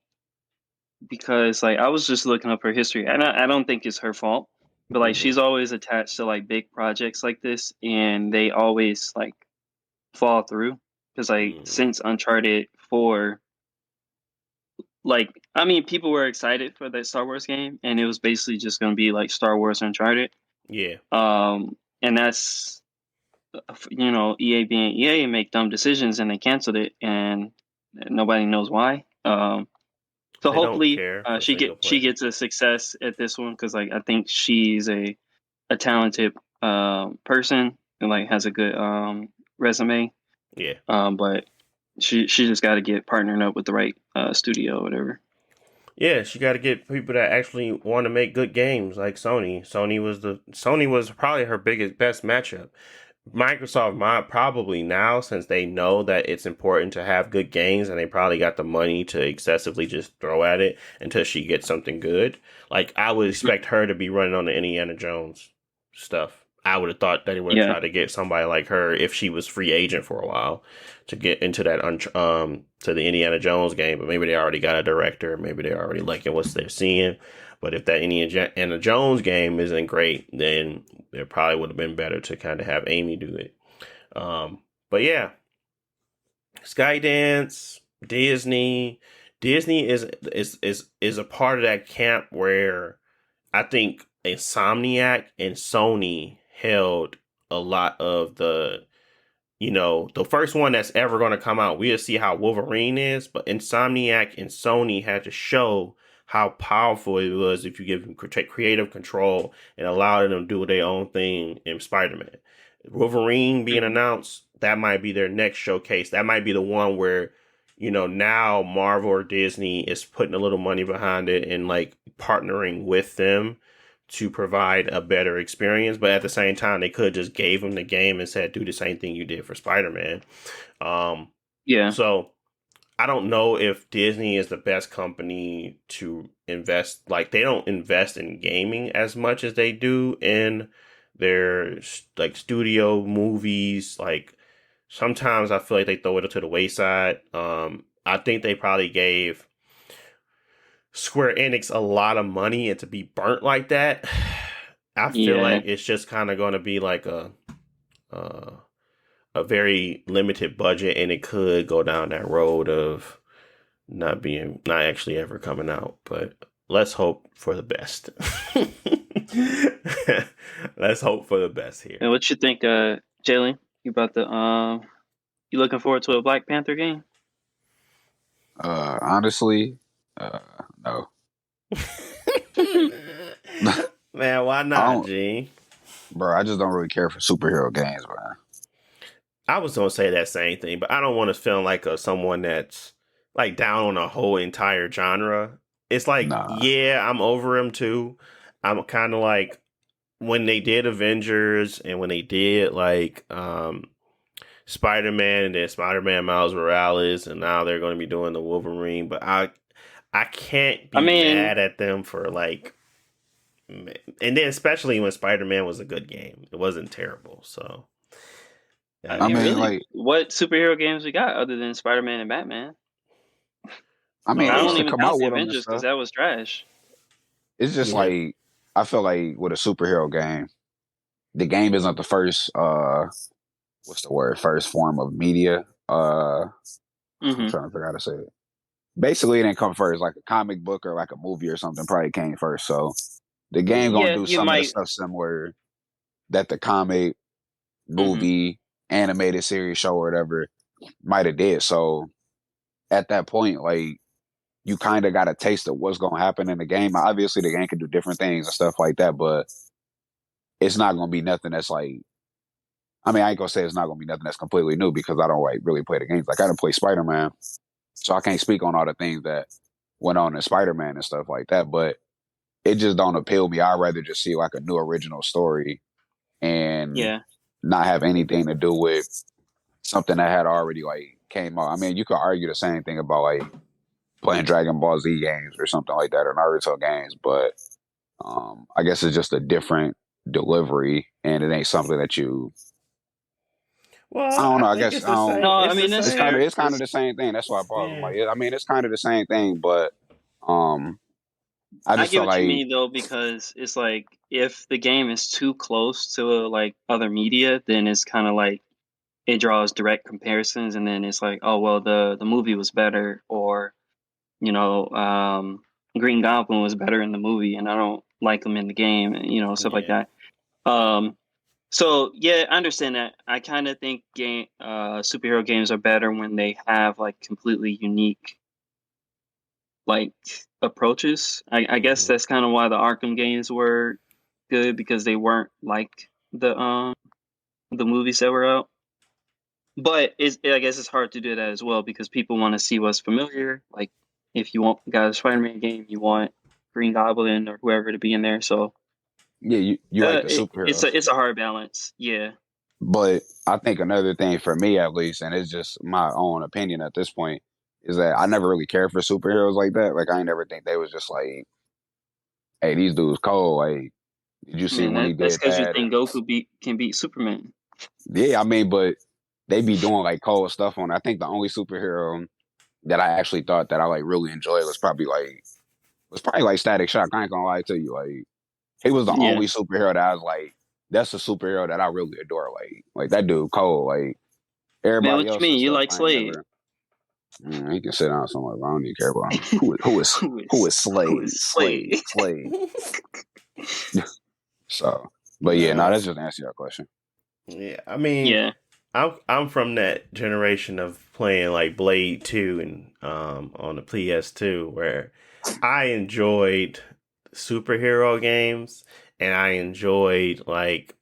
because like I was just looking up her history, and I don't think it's her fault, but like Hmm. she's always attached to like big projects like this, and they always like fall through. Because like Hmm. since Uncharted 4, like I mean, people were excited for that Star Wars game, and it was basically just going to be like Star Wars Uncharted. Yeah. And that's EA being EA and make dumb decisions, and they canceled it, and nobody knows why. So They don't hopefully, care for single she player. gets a success at this one, because like I think she's a talented person, and like has a good resume. Yeah. But she just got to get partnered up with the right studio or whatever. Yeah, she got to get people that actually want to make good games, like Sony. Sony was probably her best matchup. Microsoft might probably now, since they know that it's important to have good games, and they probably got the money to excessively just throw at it until she gets something good. Like, I would expect her to be running on the Indiana Jones stuff. I would have thought that they would have Yeah, tried to get somebody like her, if she was free agent for a while, to get into that to the Indiana Jones game. But maybe they already got a director. Maybe they're already liking what they're seeing. But if that Indiana Jones game isn't great, then it probably would have been better to kind of have Amy do it. But yeah, Skydance, Disney. Disney is a part of that camp where I think Insomniac and Sony held a lot of the first one that's ever going to come out. We'll see how Wolverine is, but Insomniac and Sony had to show how powerful it was if you give them creative control and allow them to do their own thing in Spider-Man. Wolverine being hmm, announced, that might be their next showcase. That might be the one where, now Marvel or Disney is putting a little money behind it and like partnering with them to provide a better experience. But at the same time, they could just gave him the game and said, do the same thing you did for Spider-Man. Um, yeah, so I don't know if Disney is the best company to invest. Like, they don't invest in gaming as much as they do in their like studio movies. Like, sometimes I feel like they throw it to the wayside. I think they probably gave Square Enix a lot of money, and to be burnt like that, I feel yeah. like it's just kind of going to be like uh, a very limited budget, and it could go down that road of not actually ever coming out. But let's hope for the best. Let's hope for the best here. And what you think, Jalen? You looking forward to a Black Panther game? Honestly, uh, no. Man, why I not, don't, G? bro. I just don't really care for superhero games, man. I was gonna say that same thing, but I don't want to feel like someone that's like down on a whole entire genre. It's like, Nah, yeah, I'm over him too. I'm kind of like when they did Avengers and when they did like Spider-Man and then Spider-Man Miles Morales, and now they're going to be doing the Wolverine. But I can't I be mean, mad at them for like, and then especially when Spider-Man was a good game, it wasn't terrible. So I I mean, mean, really, like, what superhero games we got other than Spider-Man and Batman? I mean, And I they used don't to um, even come count out the with them and Avengers because stuff. that was trash. It's just yeah, like I feel like with a superhero game, the game isn't the first. What's the word? First form of media. I'm Hmm. trying to figure out how to say it. Basically, it didn't come first. Like a comic book or like a movie or something probably came first. So the game gonna Yeah, do you some of the might. stuff similar that the comic, Hmm. movie, animated series, show, or whatever might have did. So at that point, like you kind of got a taste of what's gonna happen in the game. Obviously, the game can do different things and stuff like that, but it's not gonna be nothing that's like. I mean, I ain't gonna say it's not gonna be nothing that's completely new because I don't like really play the games. Like I didn't play Spider Man, so I can't speak on all the things that went on in Spider Man and stuff like that. But it just don't appeal me. I'd rather just see like a new original story and Yeah. not have anything to do with something that had already like came out. I mean, you could argue the same thing about like playing Dragon Ball Z games or something like that or Naruto games, but I guess it's just a different delivery and it ain't something that you. I well, don't I know. I think guess it's I the don't. No, same. I It's the mean that's It's same. fair kind of because the same thing. That's why I paused. I'm Yeah, like, yeah, I mean, it's kind of the same thing, but I I just get feel what you like mean though, because it's like if the game is too close to like other media, then it's kind of like it draws direct comparisons, and then it's like, oh well, the movie was better, or you know, Green Goblin was better in the movie, and I don't like him in the game, and stuff like yeah. that. Um, so yeah, I understand that. I kind of think superhero games are better when they have like completely unique like approaches. I guess Hmm. that's kind of why the Arkham games were good because they weren't like the movies that were out. But I guess it's hard to do that as well because people want to see what's familiar. Like if you got a Spider-Man game, you want Green Goblin or whoever to be in there. So yeah, you like the superheroes. it's a hard balance. Yeah. But I think another thing for me, at least, and it's just my own opinion at this point, is that I never really cared for superheroes like that. Like I ain't never think they was just like, hey, these dudes cold. Like, did you see Man, when he that's did because you that? think Goku can beat Superman. Yeah, I mean, but they be doing like cold stuff on it. I think the only superhero that I actually thought that I like really enjoyed was probably like Static Shock. I ain't gonna lie to you. Like he was the Yeah. only superhero that I was like, that's a superhero that I really adore. Like that dude cold. Like Man, everybody what you else and mean? You stuff, like I ain't Slade? never. He can sit down somewhere. But I don't even care about him. Who is Who is Slade? Slade? So, but yeah, no, No, that's just answer your question. yeah. I mean, Yeah. I'm from that generation of playing like Blade 2 and on the PS2 where I enjoyed superhero games and I enjoyed like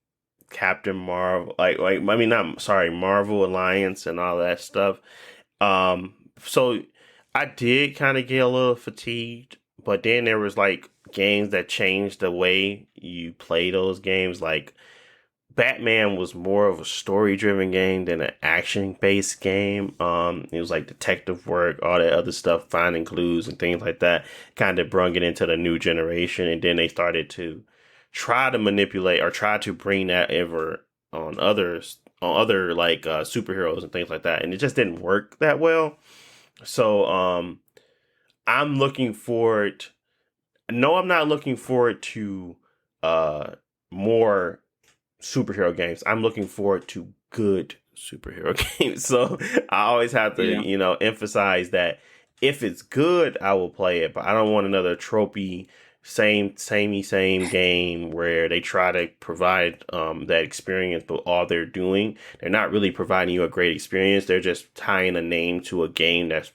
Captain Marvel like I mean not sorry Marvel Alliance and all that stuff. So I did kind of get a little fatigued, but then there was like games that changed the way you play those games like Batman was more of a story driven game than an action based game. It was like detective work, all that other stuff, finding clues and things like that. Kind of brung it into the new generation, and then they started to try to manipulate or try to bring that ever on other like superheroes and things like that, and it just didn't work that well. So I'm looking forward. No, I'm not looking forward to uh more superhero games. I'm looking forward to good superhero games. So I always have to, Yeah. emphasize that if it's good, I will play it. But I don't want another tropey, same game where they try to provide that experience, but all they're not really providing you a great experience. They're just tying a name to a game that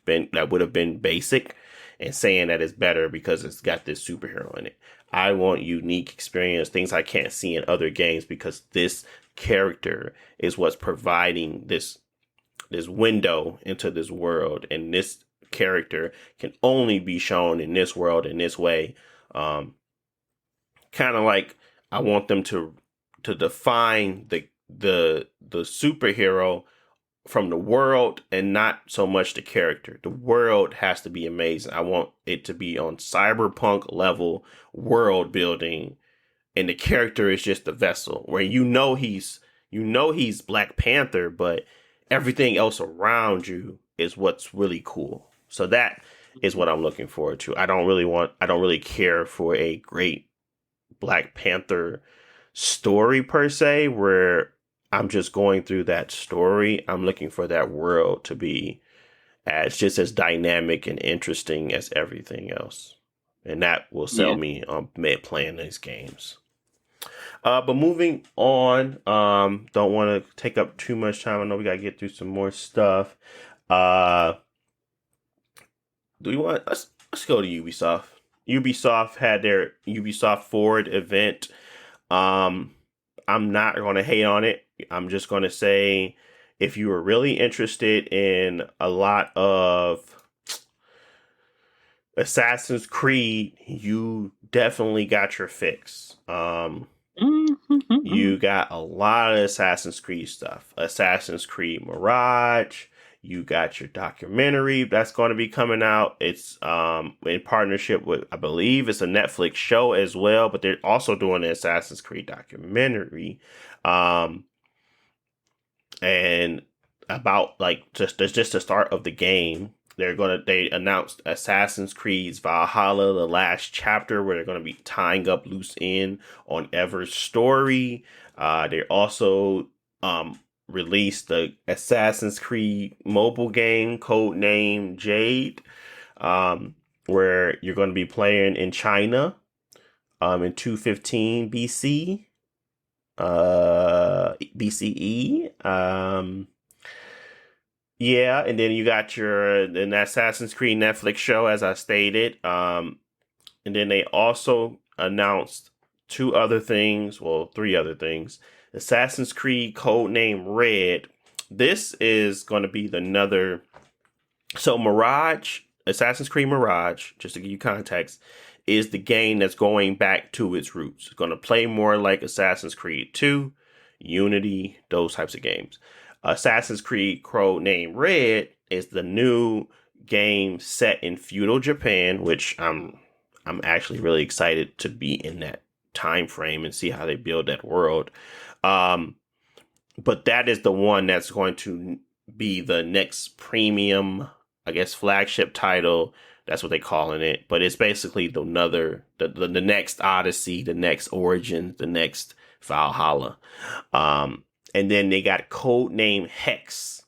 would have been basic and saying that it's better because it's got this superhero in it. I want unique experience, things I can't see in other games because this character is what's providing this window into this world, and this character can only be shown in this world in this way. Um, Kind of like I want them to define the superhero from the world and not so much the character. The world has to be amazing. I want it to be on cyberpunk level world building, and the character is just the vessel where he's Black Panther, but everything else around you is what's really cool. So that is what I'm looking forward to. I don't really care for a great Black Panther story per se, where I'm just going through that story. I'm looking for that world to be just as dynamic and interesting as everything else. And that will sell me on playing these games. But moving on, don't want to take up too much time. I know we got to get through some more stuff. Let's go to Ubisoft. Ubisoft had their Ubisoft Forward event. I'm not going to hate on it. I'm just going to say, if you were really interested in a lot of Assassin's Creed, you definitely got your fix. You got a lot of Assassin's Creed stuff. Assassin's Creed Mirage. You got your documentary that's going to be coming out. It's in partnership with, I believe it's a Netflix show as well, but they're also doing an Assassin's Creed documentary. And about like just the start of the game. They announced Assassin's Creed's Valhalla, the last chapter, where they're gonna be tying up loose end on Ever's story. They also released the Assassin's Creed mobile game, codename Jade, where you're going to be playing in China, in 215 BCE. Yeah, and then you got an Assassin's Creed Netflix show, as I stated. And then they also announced three other things. Assassin's Creed Codename Red. This is going to be Mirage, Assassin's Creed Mirage, just to give you context, is the game that's going back to its roots. It's going to play more like Assassin's Creed 2, Unity, those types of games. Assassin's Creed Codename Red is the new game set in feudal Japan, which I'm actually really excited to be in that time frame and see how they build that world. But that is the one that's going to be the next premium, I guess, flagship title. That's what they're calling it. But it's basically the next Odyssey, the next Origins, the next Valhalla. And then they got Codename Hex.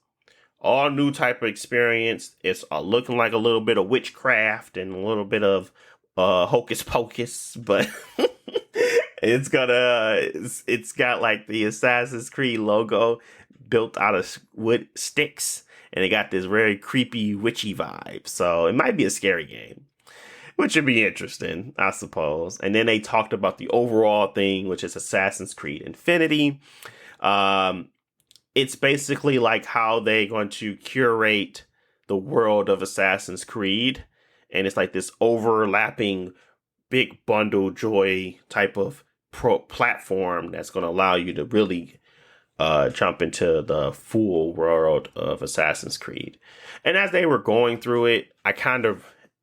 All new type of experience. It's looking like a little bit of witchcraft and a little bit of hocus pocus, but it's got like the Assassin's Creed logo built out of wood sticks, and it got this very creepy witchy vibe. So it might be a scary game, which would be interesting, I suppose. And then they talked about the overall thing, which is Assassin's Creed Infinity. It's basically like how they're going to curate the world of Assassin's Creed. And it's like this overlapping big bundle joy type of platform that's going to allow you to really jump into the full world of Assassin's Creed. And as they were going through it, I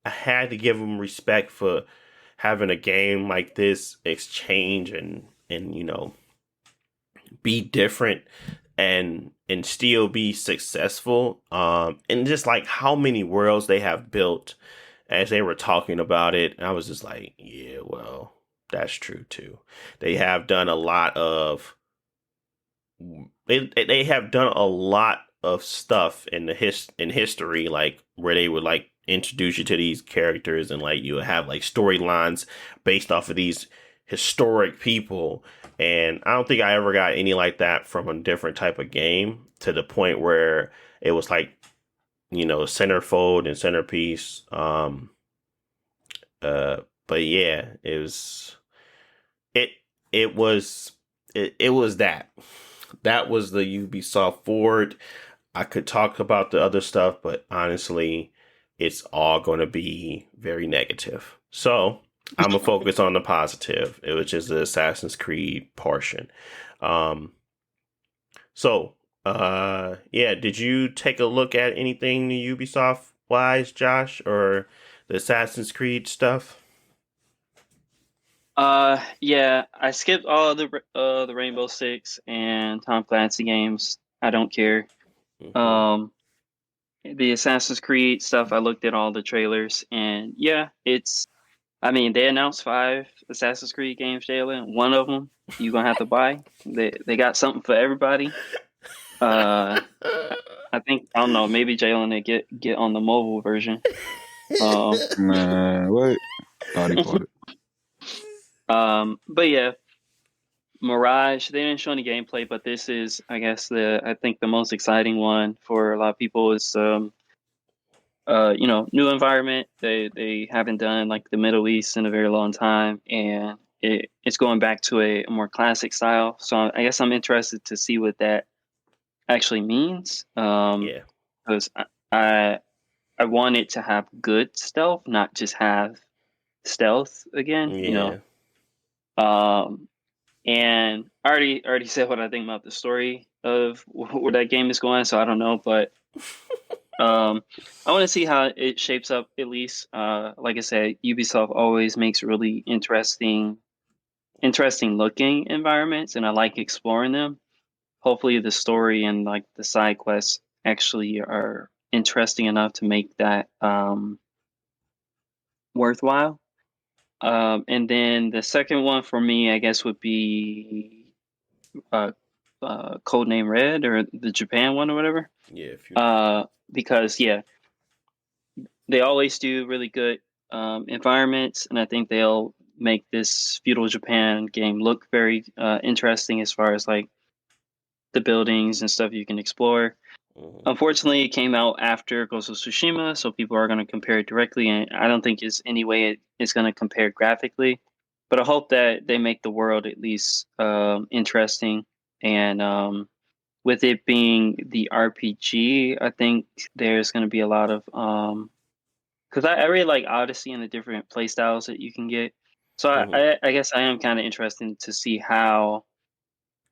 had to give them respect for having a game like this exchange and be different and still be successful. And just like how many worlds they have built as they were talking about it, I was just like, yeah, well, that's true too. They have done a lot of stuff in history, like where they would like introduce you to these characters, and like you would have like storylines based off of these historic people. And I don't think I ever got any like that from a different type of game, to the point where it was like, centerfold and centerpiece. But yeah, it was that. That was the Ubisoft Forward. I could talk about the other stuff, but honestly, it's all going to be very negative. So I'm going to focus on the positive, which is the Assassin's Creed portion. So Yeah. Did you take a look at anything Ubisoft wise, Josh, or the Assassin's Creed stuff? Yeah, I skipped all the Rainbow Six and Tom Clancy games. I don't care. Hmm. Um, the Assassin's Creed stuff, I looked at all the trailers, and yeah, I mean, they announced 5 Assassin's Creed games, Jalen. One of them you're gonna have to buy. They got something for everybody. Uh, I think I don't know. Maybe Jalen they get on the mobile version. Um, Man, what? Thought he bought it. but yeah, Mirage. They didn't show any gameplay, but this is, I guess, I think the most exciting one for a lot of people is new environment. They haven't done like the Middle East in a very long time, and it's going back to a more classic style. So I guess I'm interested to see what that actually means. Yeah. Because I I want it to have good stealth, not just have stealth again. Yeah. Um, and I already said what I think about the story of where that game is going, so I don't know, but I want to see how it shapes up at least. Like I said, Ubisoft always makes really interesting looking environments, and I like exploring them. Hopefully, the story and like the side quests actually are interesting enough to make that worthwhile. And then the second one for me, I guess, would be uh, Codename Red or the Japan one or whatever. Yeah. If you. Because yeah, they always do really good environments, and I think they'll make this feudal Japan game look very interesting as far as like the buildings and stuff you can explore. Mhm. Unfortunately, it came out after Ghost of Tsushima, so people are going to compare it directly, and I don't think it's any way it's going to compare graphically. But I hope that they make the world at least interesting, and with it being the RPG, I think there's going to be a lot of because I really like Odyssey and the different play styles that you can get. So Mhm. I guess I am kind of interested to see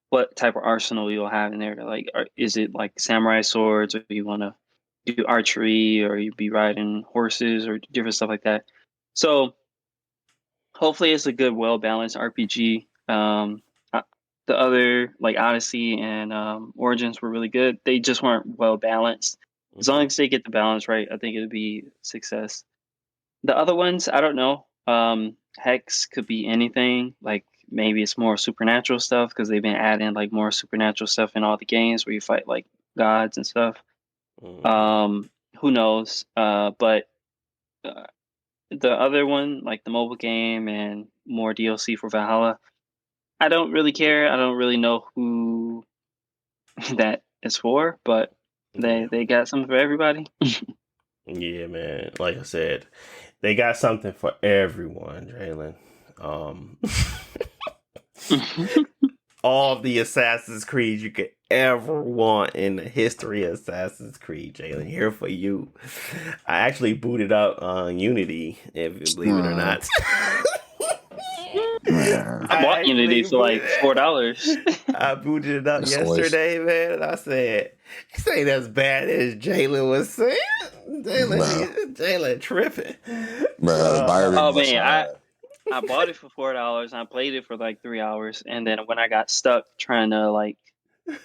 what type of arsenal you'll have in there. Is it like samurai swords, or you want to do archery, or you be riding horses, or different stuff like that. So hopefully it's a good, well balanced RPG. The other like Odyssey and Origins were really good. They just weren't well balanced. As long Mhm. as they get the balance right, I think it'll be success. The other ones, I don't know. Hex could be anything. Like maybe it's more supernatural stuff because they've been adding like more supernatural stuff in all the games where you fight like gods and stuff. Mhm. Um, who knows? But uh, the other one, like the mobile game and more DLC for Valhalla, I don't really care. I don't really know who that is for, but Yeah. they got something for everybody. Yeah, man. Like I said, they got something for everyone, Jalen. Um, all the Assassin's Creed you could ever want in the history of Assassin's Creed, Jalen. Here for you. I actually booted up on Unity, if you believe it or Man, not. man, I I bought Unity actually for like $4. I booted it up it's a waste, yesterday, man, and I said, "This ain't as bad as Jalen was saying." bro. Jalen tripping. Bro, Uh, Byron Oh must man, have. I bought it for $4 and I played it for like 3 hours, and then when I got stuck trying to like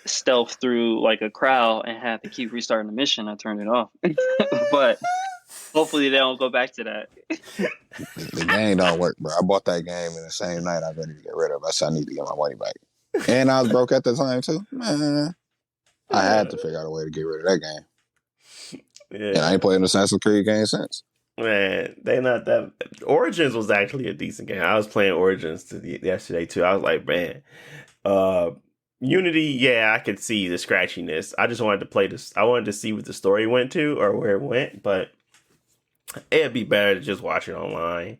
stealth through like a crowd and had to keep restarting the mission, I turned it off. But hopefully they don't go back to that. The game don't work, bro. I bought that game in the same night I ready to get rid of it. I said I need to get my money back. And I was broke at the time too. Man, I had to figure out a way to get rid of that game. And I yeah, ain't played an Assassin's Creed game since. man, they not that. Origins was actually a decent game. I was playing Origins yesterday too. I was like, man, uh, Unity. Yeah, I could see the scratchiness. I just wanted to play this. I wanted to see what the story went to or where it went, but it'd be better to just watch it online.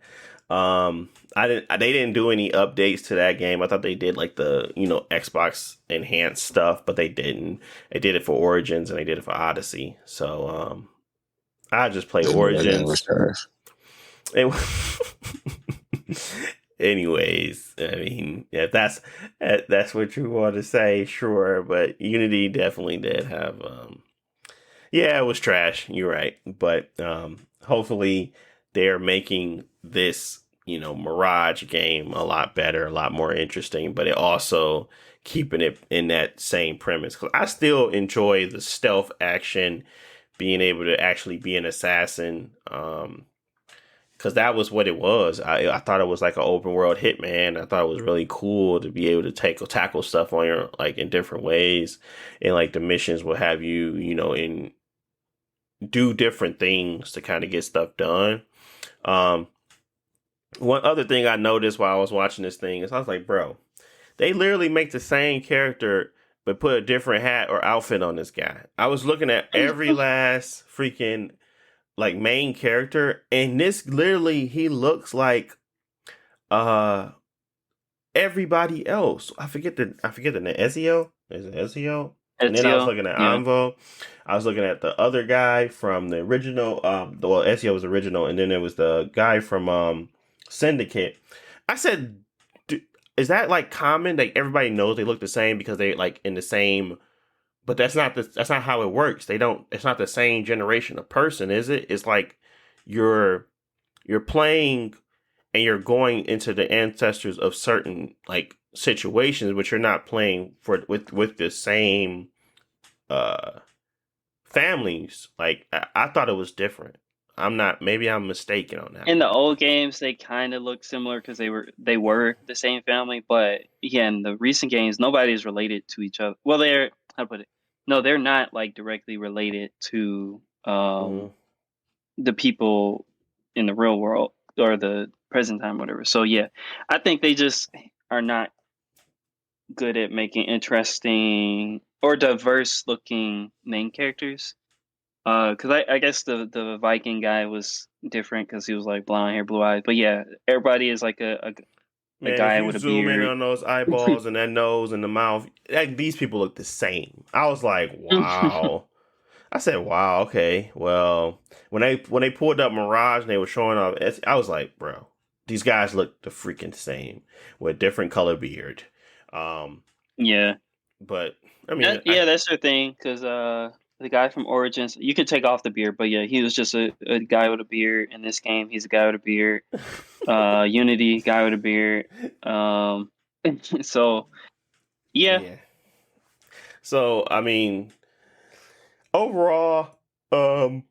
I didn't. They didn't do any updates to that game. I thought they did like the Xbox enhanced stuff, but they didn't. They did it for Origins and they did it for Odyssey. So I just play They knew that game was Origins. trash. It, anyways, I mean, if that's what you want to say, sure. But Unity definitely did have, yeah, it was trash. You're right, but hopefully they're making this, Mirage game a lot better, a lot more interesting. But it also keeping it in that same premise because I still enjoy the stealth action, being able to actually be an assassin. Because that was what it was. I thought it was like an open world Hitman. I thought it was really cool to be able to tackle stuff on your like in different ways, and like the missions will have you, in do different things to kind of get stuff done. Um, One other thing I noticed while I was watching this thing is I was like, bro, they literally make the same character but put a different hat or outfit on this guy. I was looking at every last freaking like main character, and this literally he looks like uh everybody else. I forget the name. Ezio? Is it Ezio? And then I was Ezio, looking at yeah. Anvo. I was looking at the other guy from the original. Well, Ezio was original, and then there was the guy from Syndicate. I said, is that like common? Like everybody knows they look the same because they like in the same. But that's not how it works. They don't. It's not the same generation of person, is it? It's like you're playing and you're going into the ancestors of certain like situations, but you're not playing with the same uh families. Like I thought it was different. I'm not. Maybe I'm mistaken on that In the part. old games, they kind of look similar because they were the same family. But yeah, in the recent games, nobody's related to each other. Well, they're how to put it? No, they're not like directly related to Mm-hmm. the people in the real world or the present time, whatever. So yeah, I think they just are not good at making interesting or diverse looking main characters. Because I guess the Viking guy was different because he was like blonde hair, blue eyes. But yeah, everybody is like a Man, if guy you with a zoom in beard. on those eyeballs and that nose and the mouth, like, these people look the same. I was like, wow. I said, "Wow, okay. Well, when they pulled up Mirage and they were showing off, I was like, bro, these guys look the freaking same with different color beard." Um, Yeah, but I mean, yeah, that's their thing. Because the guy from Origins, you could take off the beard, but yeah, he was just a guy with a beard. In this game, he's a guy with a beard. Unity, guy with a beard. Um, so yeah, yeah. So I mean, overall, um,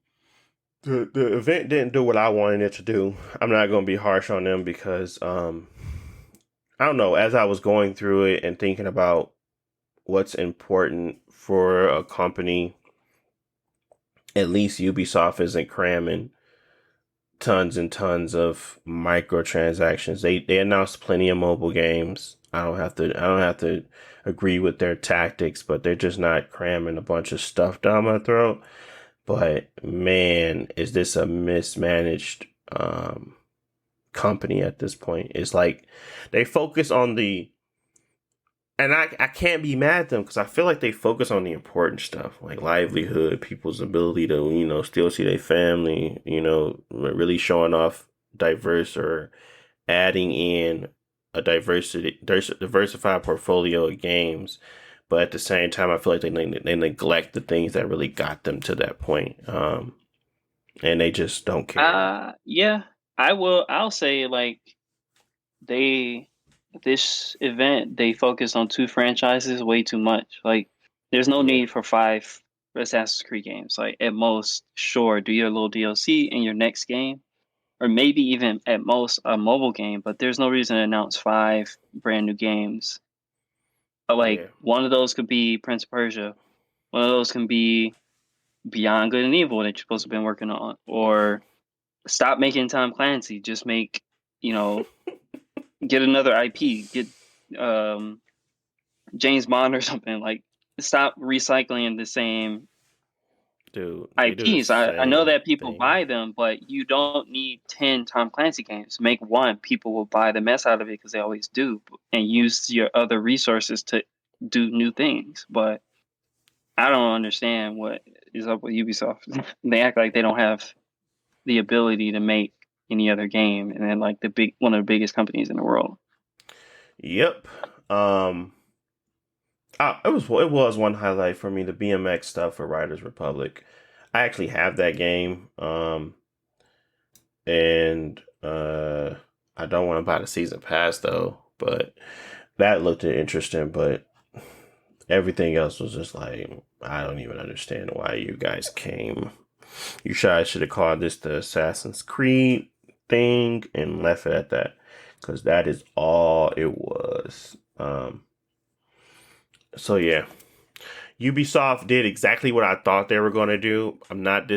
the event didn't do what I wanted it to do. I'm not gonna be harsh on them because I don't know. As I was going through it and thinking about what's important for a company, at least Ubisoft isn't cramming tons and tons of microtransactions. They announced plenty of mobile games. I don't have to agree with their tactics, but they're just not cramming a bunch of stuff down my throat. But man, is this a mismanaged company at this point? It's like they focus on the and I can't be mad at them because I feel like they focus on the important stuff like livelihood, people's ability to, still see their family, really showing off diverse or adding in a diversified portfolio of games. But at the same time, I feel like they neglect the things that really got them to that point. And they just don't care. yeah, I'll say like they this event they focus on two franchises way too much. Like there's no Yeah, need for five Assassin's Creed games. Like at most, sure, do your little DLC in your next game, or maybe even at most a mobile game. But there's no reason to announce five brand new games. But like yeah. one of those could be Prince of Persia. One of those can be Beyond Good and Evil that you're supposed to have been working on, or stop making Tom Clancy. Just make you know get another IP. Get um James Bond or something. Like stop recycling the same Dude, they do the IPs. I know same that people thing. buy them, but you don't need 10 Tom Clancy games. Make one, people will buy the mess out of it because they always do, and use your other resources to do new things. But I don't understand what is up with Ubisoft. They act like they don't have the ability to make any other game, and then like one of the biggest companies in the world. Yep. It was one highlight for me, the BMX stuff for Riders Republic. I actually have that game. And I don't want to buy the season pass though, but that looked interesting. But everything else was just like, I don't even understand why you guys came. You should have called this the Assassin's Creed thing and left it at that, because that is all it was. So yeah, Ubisoft did exactly what I thought they were going to do. I'm not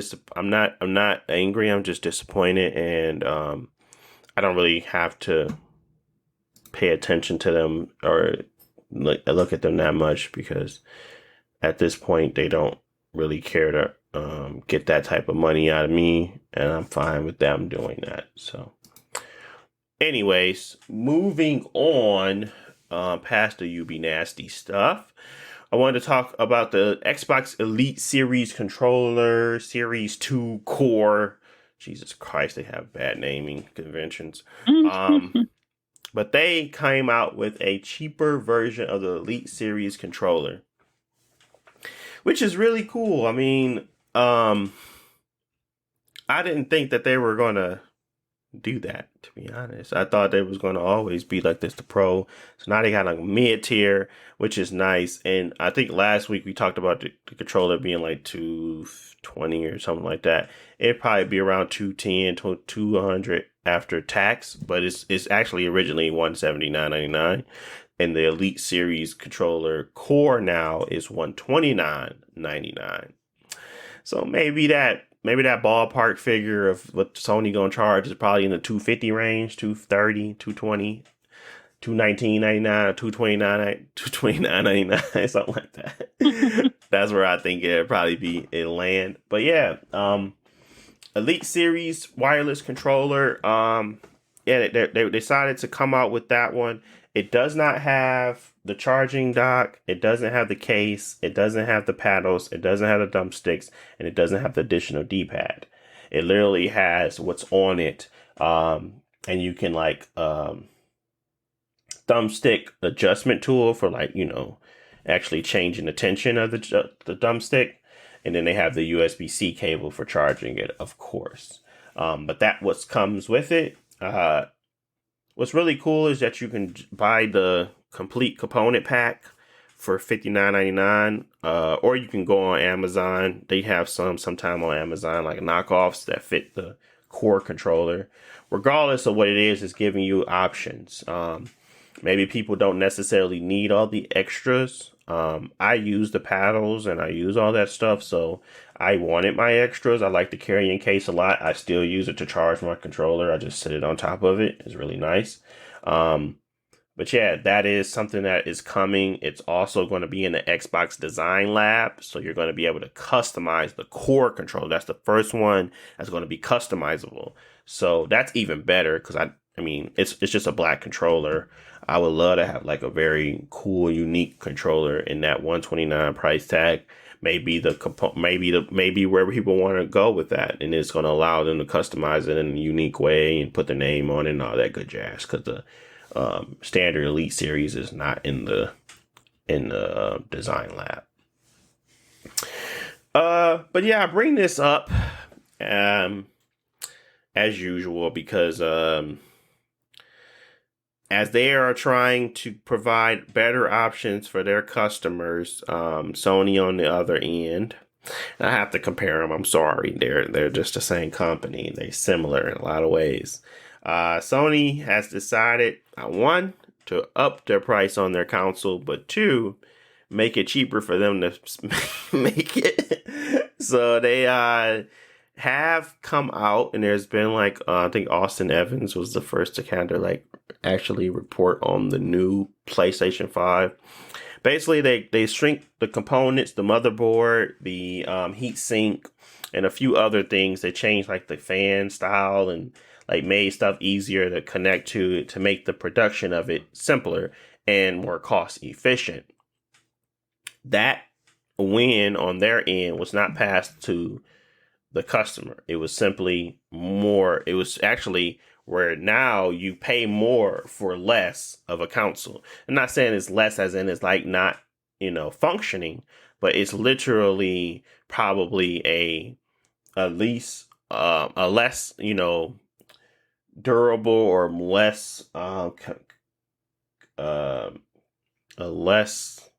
angry. I'm just disappointed, and I don't really have to pay attention to them or look at them that much, because at this point they don't really care to get that type of money out of me, and I'm fine with them doing that. So, anyways, moving on past the UB nasty stuff, I wanted to talk about the Xbox Elite Series controller, Series 2 Core. Jesus Christ, they have bad naming conventions. But they came out with a cheaper version of the Elite Series controller, which is really cool. I mean, I didn't think that they were going to do that, to be honest. I thought they was going to always be like this, the Pro. So now they got like a mid-tier, which is nice. And I think last week we talked about the controller being like $220 or something like that. It'd probably be around $210 to $200 after tax, but it's actually originally $179.99. And the Elite Series controller core now is $129.99. So maybe that ballpark figure of what Sony gonna charge is probably in the $250 range, $230, $220, $219.99, $229.99, something like that. That's where I think it'll probably be land. But yeah, Elite Series wireless controller. They decided to come out with that one. It does not have the charging dock. It doesn't have the case. It doesn't have the paddles. It doesn't have the thumbsticks, and it doesn't have the additional D-pad. It literally has what's on it, and you can like thumbstick adjustment tool for actually changing the tension of the thumbstick, and then they have the USB-C cable for charging it, of course. But that what comes with it. What's really cool is that you can buy the complete component pack for $59.99, or you can go on Amazon. They have sometime on Amazon like knockoffs that fit the core controller. Regardless of what it is, it's giving you options. Maybe people don't necessarily need all the extras. I use the paddles and I use all that stuff, so I wanted my extras. I like the carrying case a lot. I still use it to charge my controller. I just sit it on top of it. It's really nice. But yeah, that is something that is coming. It's also going to be in the Xbox Design Lab, so you're going to be able to customize the core controller. That's the first one that's going to be customizable. So that's even better, because I mean, it's just a black controller. I would love to have like a very cool, unique controller in that $129 price tag. Maybe maybe where people want to go with that, and it's going to allow them to customize it in a unique way and put their name on it and all that good jazz. Because the standard Elite Series is not in the Design Lab. But yeah, I bring this up as usual because as they are trying to provide better options for their customers, Sony on the other end, and I have to compare them. I'm sorry, they're just the same company. They're similar in a lot of ways. Sony has decided, one, to up their price on their console, but two, make it cheaper for them to make it. So they have come out, and there's been I think Austin Evans was the first to kind of actually report on the new PlayStation 5. Basically, they shrink the components, the motherboard, the heat sink, and a few other things. They changed the fan style and made stuff easier to connect to make the production of it simpler and more cost efficient. That win on their end was not passed to the customer. It was simply more. It was actually where now you pay more for less of a console. I'm not saying it's less as in it's like not, functioning, but it's literally probably a less, durable or less, a less,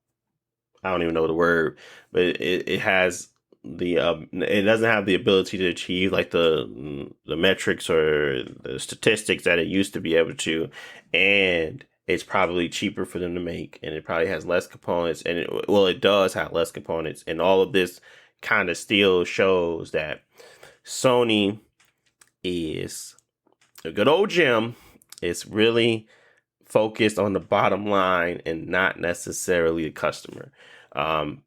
I don't even know the word, but it has it doesn't have the ability to achieve like the metrics or the statistics that it used to be able to, and it's probably cheaper for them to make, and it probably has less components, and it does have less components, and all of this kind of still shows that Sony is a good old gem. It's really focused on the bottom line and not necessarily the customer.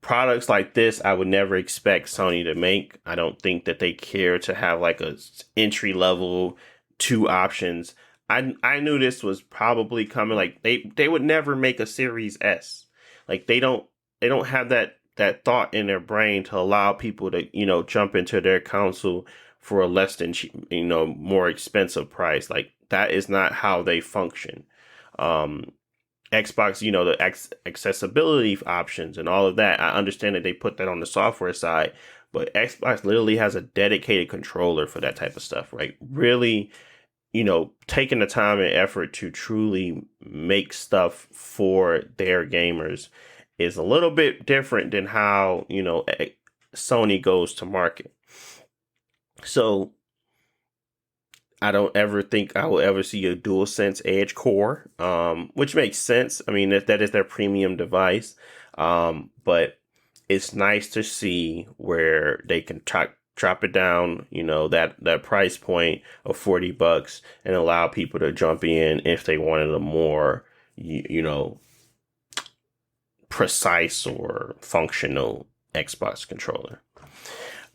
Products like this, I would never expect Sony to make. I don't think that they care to have like a entry level 2 options. I knew this was probably coming. Like they would never make a Series S. Like they don't have that thought in their brain to allow people to jump into their console for a less than more expensive price. Like that is not how they function. Xbox, the accessibility options and all of that. I understand that they put that on the software side, but Xbox literally has a dedicated controller for that type of stuff, right? Really, taking the time and effort to truly make stuff for their gamers is a little bit different than how, Sony goes to market. So I don't ever think I will ever see a DualSense Edge core, which makes sense. I mean, that is their premium device. But it's nice to see where they can drop it down, that price point of $40 and allow people to jump in if they wanted a more, precise or functional Xbox controller.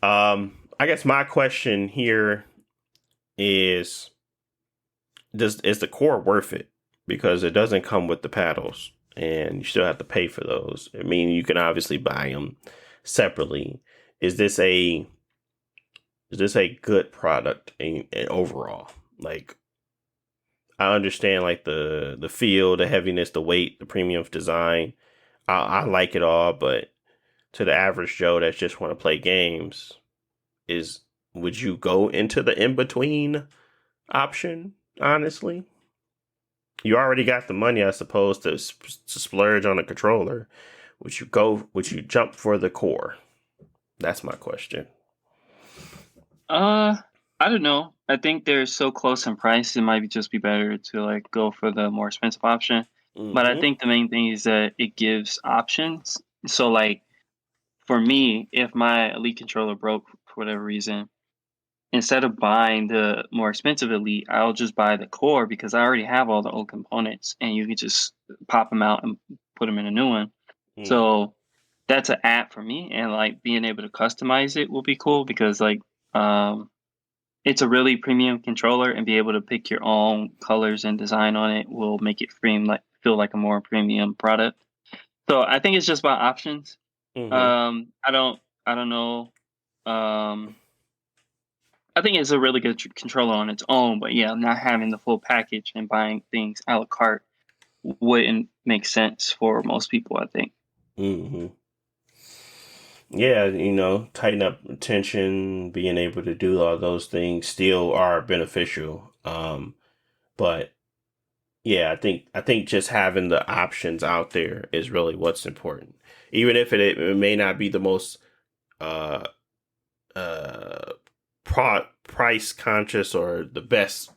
I guess my question here is the core worth it? Because it doesn't come with the paddles and you still have to pay for those. I mean, you can obviously buy them separately. Is this a good product and overall? Like, I understand like the feel, the heaviness, the weight, the premium design. I like it all, but to the average Joe that just want to play games, would you go into the in-between option, honestly? You already got the money, I suppose, to splurge on a controller. Would you jump for the core? That's my question. I don't know. I think they're so close in price, it might just be better to like go for the more expensive option. Mm-hmm. But I think the main thing is that it gives options. So like for me, if my Elite controller broke for whatever reason, instead of buying the more expensive Elite, I'll just buy the core because I already have all the old components and you can just pop them out and put them in a new one. Mm-hmm. So that's an app for me, and like being able to customize it will be cool because like it's a really premium controller, and be able to pick your own colors and design on it will make it feel like a more premium product. So I think it's just about options. Mm-hmm. I don't know. I think it's a really good controller on its own, but yeah, not having the full package and buying things a la carte wouldn't make sense for most people, I think. Mm-hmm. Yeah, tighten up tension, being able to do all those things still are beneficial. But yeah, I think just having the options out there is really what's important. Even if it may not be the most uh price conscious or the best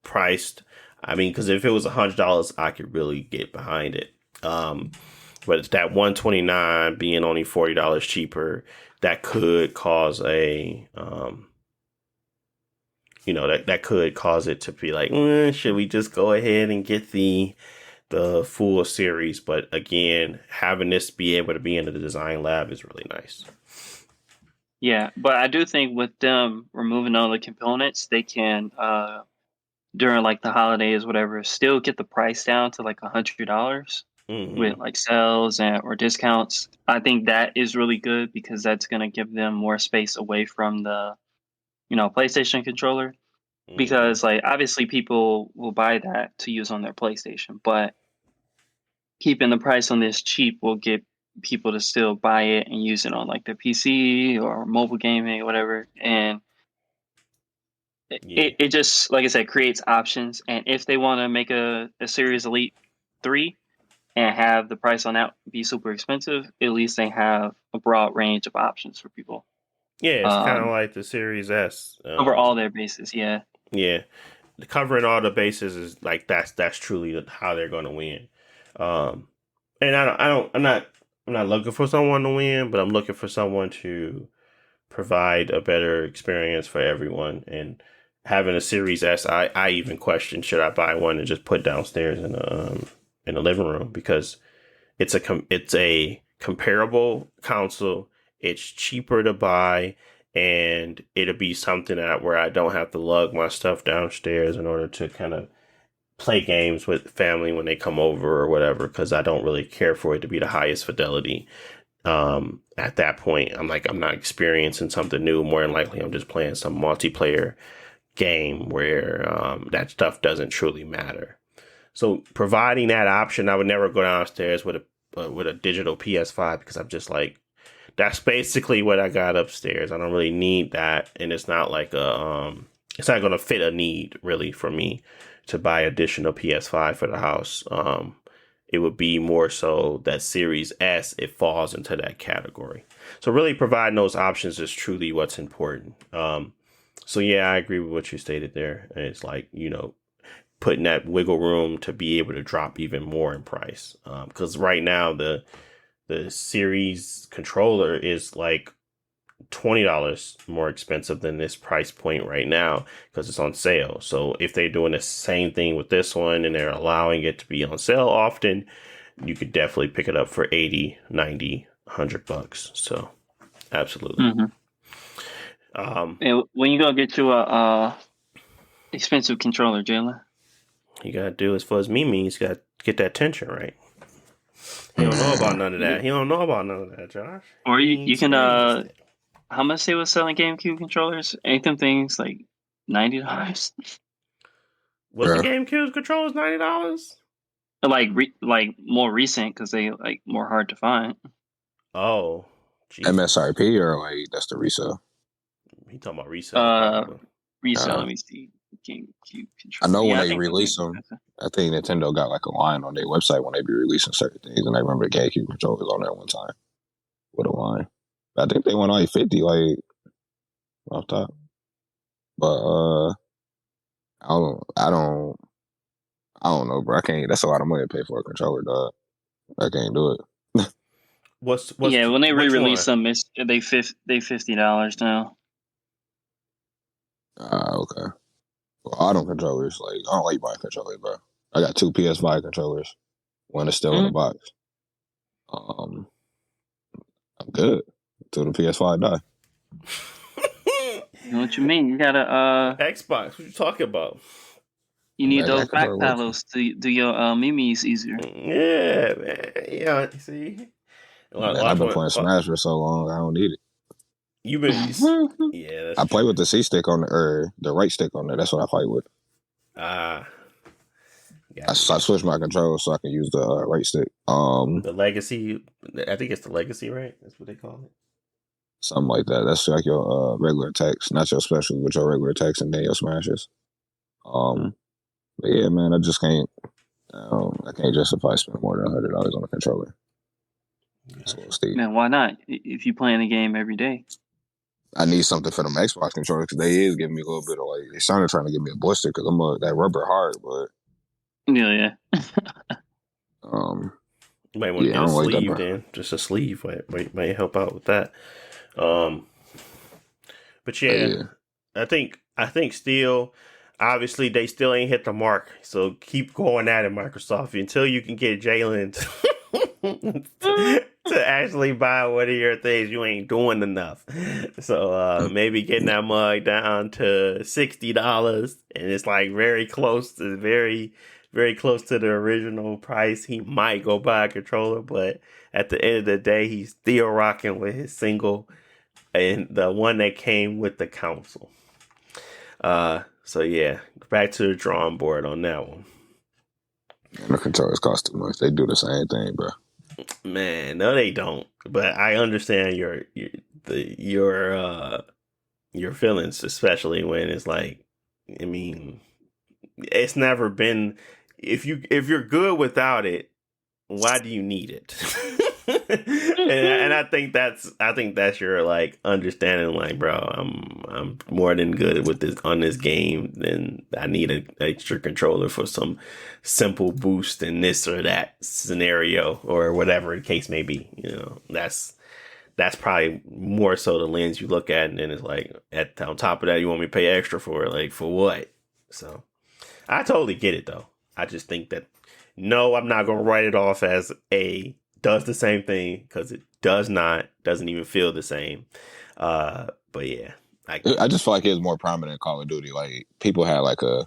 priced. I mean, because if it was $100, I could really get behind it. But it's that $129 being only $40 cheaper, that could cause that could cause it to be like, should we just go ahead and get the full series? But again, having this be able to be in the design lab is really nice. Yeah, but I do think with them removing all the components, they can during like the holidays, whatever, still get the price down to like $100 with like sales or discounts. I think that is really good because that's going to give them more space away from the PlayStation controller, because like obviously people will buy that to use on their PlayStation, but keeping the price on this cheap will get people to still buy it and use it on like their PC or mobile gaming or whatever. And it just, like I said, creates options. And if they want to make a Series Elite 3 and have the price on that be super expensive, at least they have a broad range of options for people. Yeah, it's kind of like the Series S. Over all their bases, yeah. Yeah, covering all the bases is like that's truly how they're going to win. And I'm not looking for someone to win, but I'm looking for someone to provide a better experience for everyone. And having a Series S, I even question, should I buy one and just put downstairs in the living room, because it's a comparable console. It's cheaper to buy, and it'll be something where I don't have to lug my stuff downstairs in order to kind of play games with family when they come over or whatever, because I don't really care for it to be the highest fidelity. At that point, I'm not experiencing something new. More than likely, I'm just playing some multiplayer game where that stuff doesn't truly matter. So providing that option, I would never go downstairs with a digital PS5, because I'm just like, that's basically what I got upstairs. I don't really need that, and it's not like it's not going to fit a need really for me to buy additional PS5 for the house. It would be more so that Series S, it falls into that category. So really providing those options is truly what's important. So yeah, I agree with what you stated there. And it's like, putting that wiggle room to be able to drop even more in price. Because right now the Series controller is like $20 more expensive than this price point right now, because it's on sale. So if they're doing the same thing with this one and they're allowing it to be on sale often, you could definitely pick it up for 80, 90, $100. So absolutely. And when you gonna get you a expensive controller, Jalen? You gotta do as far as Mimi. He's got to get that tension right. He don't know about none of that. He don't know about none of that, Josh. Or you can how much they was selling GameCube controllers? Ain't them things like $90? Was the GameCube controllers $90? Like more recent, because they like more hard to find. Oh, Jesus. MSRP or like that's the resale? He talking about resale. Resale. Let me see. GameCube controllers. I know when they release them, I think Nintendo got like a line on their website when they be releasing certain things, and I remember the GameCube controllers on there one time with a line. I think they went like 50, like off top. But I don't know, bro. I can't. That's a lot of money to pay for a controller, dog. I can't do it. What's when they re-release them, they $50 now. Okay. Well, auto controllers, like I don't like buying controllers, bro. I got 2 PS5 controllers. One is still in the box. I'm good till the PS5 die. You know what you mean? You got a Xbox. What you talking about? You need those back paddles to do your mimis easier. Yeah, man. Yeah, see. I've been playing Smash for so long, I don't need it. You've been, yeah. That's I play with the C stick on the right stick on there. That's what I fight with. I switched my controller so I can use the right stick. The Legacy, I think it's the Legacy, right? That's what they call it. Something like that. That's like your regular attacks, not your special, but your regular attacks and then your smashes. But yeah, man, I just can't. I can't justify spending more than $100 on a controller. Man, why not? If you playing the game every day. I need something for them Xbox controllers, because they is giving me a little bit of like, they started trying to give me a blister because I'm that rubber hard, but yeah. You might want to get a sleeve then. Just a sleeve might help out with that. But yeah, I think still, obviously they still ain't hit the mark. So keep going at it, Microsoft, until you can get Jalen to actually buy one of your things. You ain't doing enough. So maybe getting that mug down to $60, and it's like very close to very close to the original price. He might go buy a controller, but at the end of the day, he's still rocking with his single and the one that came with the console. So yeah, back to the drawing board on that one. And the controllers cost too much. They do the same thing, bro. Man, no, they don't. But I understand your feelings, especially when it's like, I mean, it's never been. If you're good without it, why do you need it? and I think that's your like understanding. Like, bro, I'm more than good with this on this game. Then I need an extra controller for some simple boost in this or that scenario or whatever the case may be. You know, that's probably more so the lens you look at, and then it's like on top of that, you want me to pay extra for it, like for what? So I totally get it though. I just think that no, I'm not gonna write it off as does the same thing because it doesn't even feel the same. But yeah, I just feel like it was more prominent in Call of Duty. Like people had like I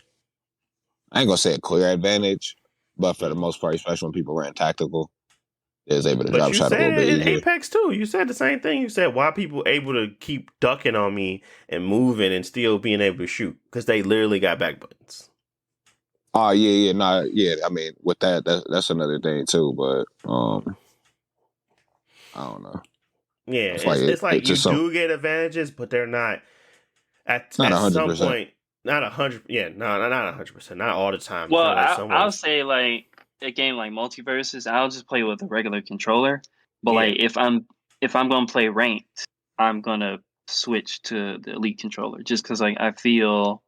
ain't gonna say a clear advantage, but for the most part, especially when people ran tactical, they was able to but drop you shot a said little bit it in easier. Apex too. You said the same thing. You said why people able to keep ducking on me and moving and still being able to shoot because they literally got back buttons. Oh yeah. I mean, with that's another thing too. But I don't know. Yeah, It's like it's like it's you just some. do get advantages, but they're not It's not at 100%. some point. Not 100. Yeah, no, not 100%. Not all the time. Well, Kind of like I'll someone's. say like a game like Multiversus, I'll just play with a regular controller. But Yeah, like if I'm gonna play ranked, I'm gonna switch to the Elite controller just because like I feel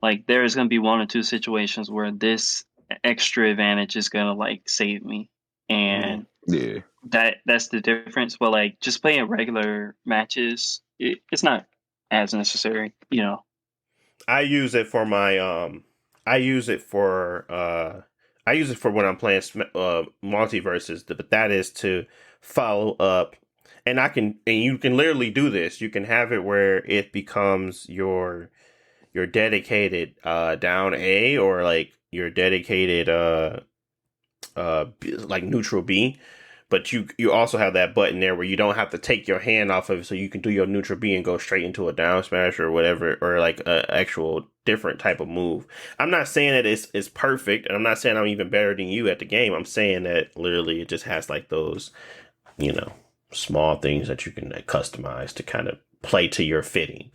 like there is gonna be one or two situations where this extra advantage is gonna like save me, yeah. and Yeah. that's the difference. But like just playing regular matches, it's not as necessary, you know. I use it for my I use it for when I'm playing multiverses, but that is to follow up, and you can literally do this. You can have it where it becomes your dedicated down A or like your dedicated like neutral B. But you also have that button there where you don't have to take your hand off of it, so you can do your neutral B and go straight into a down smash or whatever, or like a actual different type of move. I'm not saying that it's perfect, and I'm not saying I'm even better than you at the game. I'm saying that literally it just has like those, small things that you can like, customize to kind of play to your fitting,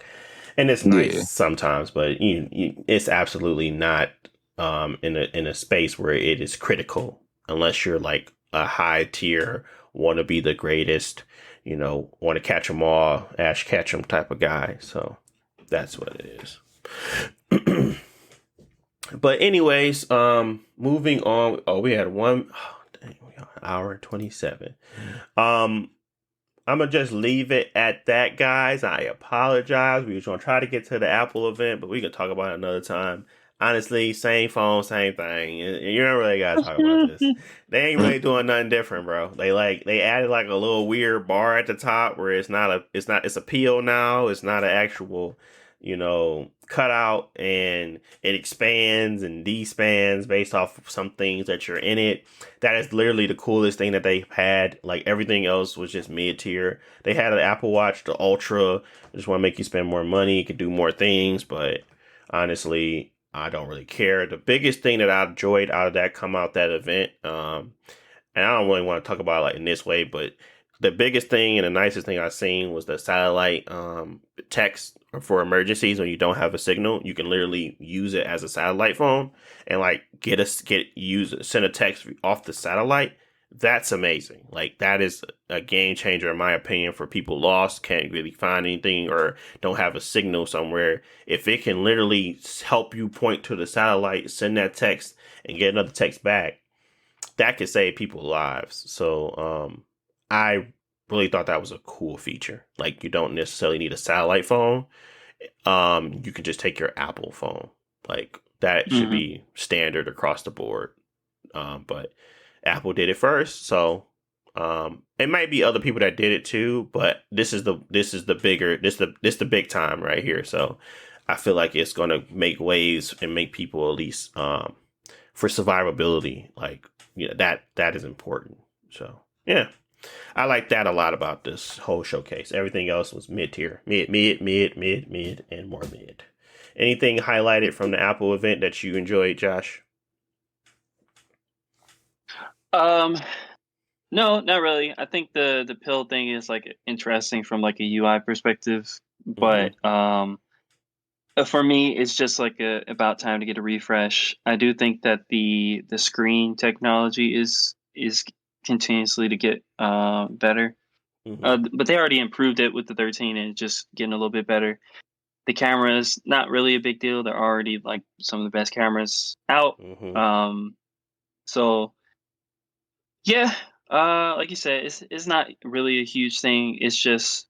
and it's nice sometimes, but it's absolutely not in a space where it is critical unless you're like a high tier, want to be the greatest, want to catch them all, Ash Ketchum type of guy. So that's what it is. But anyways, moving on. Oh, we had dang, we got an hour and 27. I'm gonna just leave it at that, guys. I apologize. We were gonna try to get to the Apple event, but we can talk about it another time. Honestly, same phone, same thing. You don't really gotta talk about this. They ain't really doing nothing different, bro. They added like a little weird bar at the top where it's a peel now. It's not an actual, cutout, and it expands and despands based off of some things that you're in it. That is literally the coolest thing that they've had. Like everything else was just mid tier. They had an Apple Watch, the Ultra. Just want to make you spend more money, you can do more things, but honestly, I don't really care. The biggest thing that I enjoyed out of that come out that event, and I don't really want to talk about it like in this way, but the biggest thing and the nicest thing I've seen was the satellite text for emergencies when you don't have a signal. You can literally use it as a satellite phone and like send a text off the satellite. That's amazing. Like that is a game changer in my opinion for people lost, can't really find anything or don't have a signal somewhere. If it can literally help you point to the satellite, send that text and get another text back, that could save people lives. So I really thought that was a cool feature. Like you don't necessarily need a satellite phone. You can just take your Apple phone. Like that should be standard across the board. But Apple did it first, so it might be other people that did it too. But this is the big time right here. So I feel like it's gonna make waves and make people at least for survivability. Like that is important. So yeah. I like that a lot about this whole showcase. Everything else was mid tier, mid, and more mid. anything highlighted from the Apple event that you enjoyed, Josh? No, not really. I think the pill thing is like interesting from like a UI perspective, but for me, it's just like about time to get a refresh. I do think that the screen technology is continuously to get better. But they already improved it with the 13 and it's just getting a little bit better. The camera's not really a big deal. They're already like some of the best cameras out. So yeah, like you said, it's not really a huge thing. It's just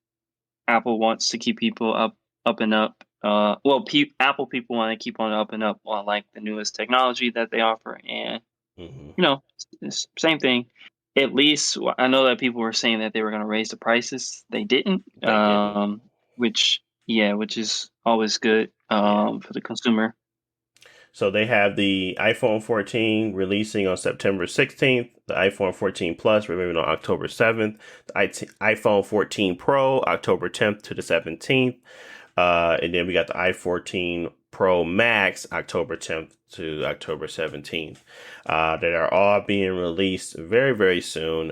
Apple wants to keep people up and up. Apple people want to keep on up and up on like the newest technology that they offer, and it's same thing. At least I know that people were saying that they were going to raise the prices. They didn't. Which is always good for the consumer. So they have the iPhone 14 releasing on September 16th, the iPhone 14 Plus releasing on October 7th, the iPhone 14 Pro October 10th to the 17th, and then we got the iPhone Pro Max October 10th to October 17th. That are all being released very, very soon.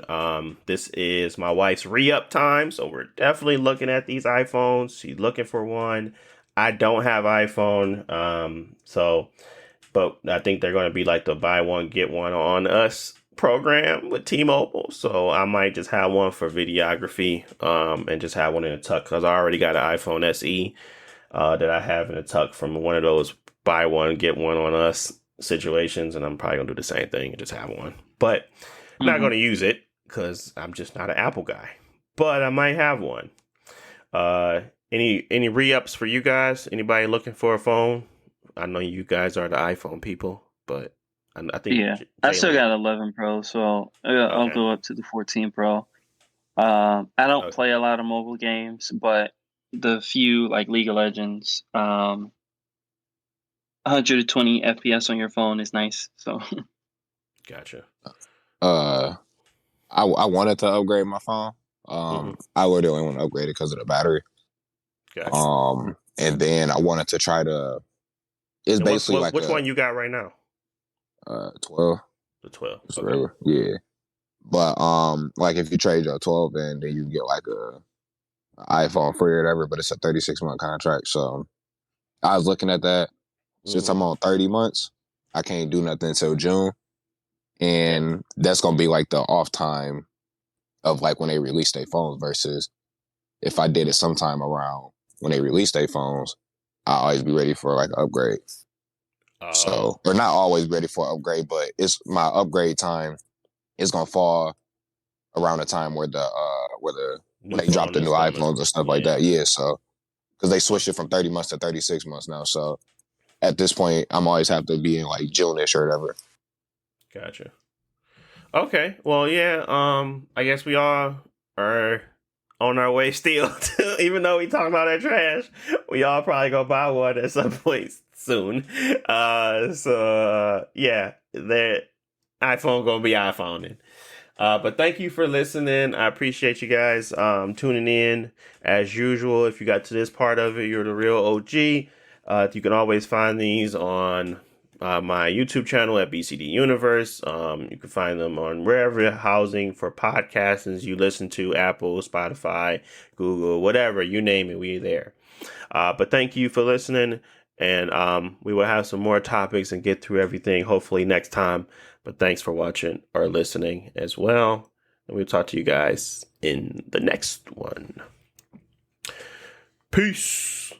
This is my wife's re-up time, so we're definitely looking at these iPhones. She's looking for one. I don't have iPhone, but I think they're going to be like the buy one, get one on us program with T-Mobile. So I might just have one for videography and just have one in a tuck because I already got an iPhone SE that I have in a tuck from one of those buy one, get one on us situations. And I'm probably going to do the same thing and just have one. But I'm not going to use it because I'm just not an Apple guy. But I might have one. Any re-ups for you guys? Anybody looking for a phone? I know you guys are the iPhone people, but I think I still got 11 Pro, so I'll go up to the 14 Pro. I don't play a lot of mobile games, but the few like League of Legends, 120 FPS on your phone is nice. So, gotcha. I wanted to upgrade my phone. I would only want to upgrade it because of the battery. Gotcha. And then I wanted to try to. It's basically which one you got right now? 12. The 12. Okay. Yeah. But like if you trade your 12 in, then you get like a iPhone free or whatever, but it's a 36-month contract. So I was looking at that. Since I'm on 30 months, I can't do nothing until June. And that's gonna be like the off time of like when they release their phones versus if I did it sometime around when they release their phones, I'll always be ready for like an upgrade. So, or not always ready for an upgrade, but it's my upgrade time is gonna fall around the time where when they drop the new iPhones and stuff like that. Yeah, so because they switched it from 30 months to 36 months now. So at this point, I'm always have to be in like June-ish or whatever. Gotcha. Okay. Well, yeah. I guess we all are on our way still. Even though we talk about that trash, we all probably gonna buy one at some point soon. Yeah, the iPhone gonna be iPhoning. But thank you for listening. I appreciate you guys tuning in as usual. If you got to this part of it, you're the real OG. You can always find these on my YouTube channel at BCD Universe. You can find them on wherever housing for podcasts you listen to, Apple, Spotify, Google, whatever, you name it, we're there. But thank you for listening, and we will have some more topics and get through everything hopefully next time. But thanks for watching or listening as well. And we'll talk to you guys in the next one. Peace.